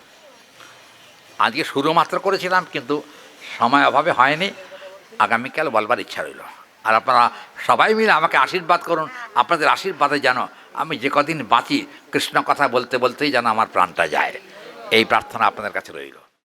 আজকে শুরু মাত্র করেছিলাম, কিন্তু সময় অভাবে হয়নি। আগামীকাল বলবার ইচ্ছা রইল। আর আপনারা সবাই মিলে আমাকে আশীর্বাদ করুন। আপনাদের আশীর্বাদে যেন আমি যে কদিন বাঁচি, কৃষ্ণ কথা বলতে বলতেই যেন আমার প্রাণটা যায়, এই প্রার্থনা আপনাদের কাছে রইল।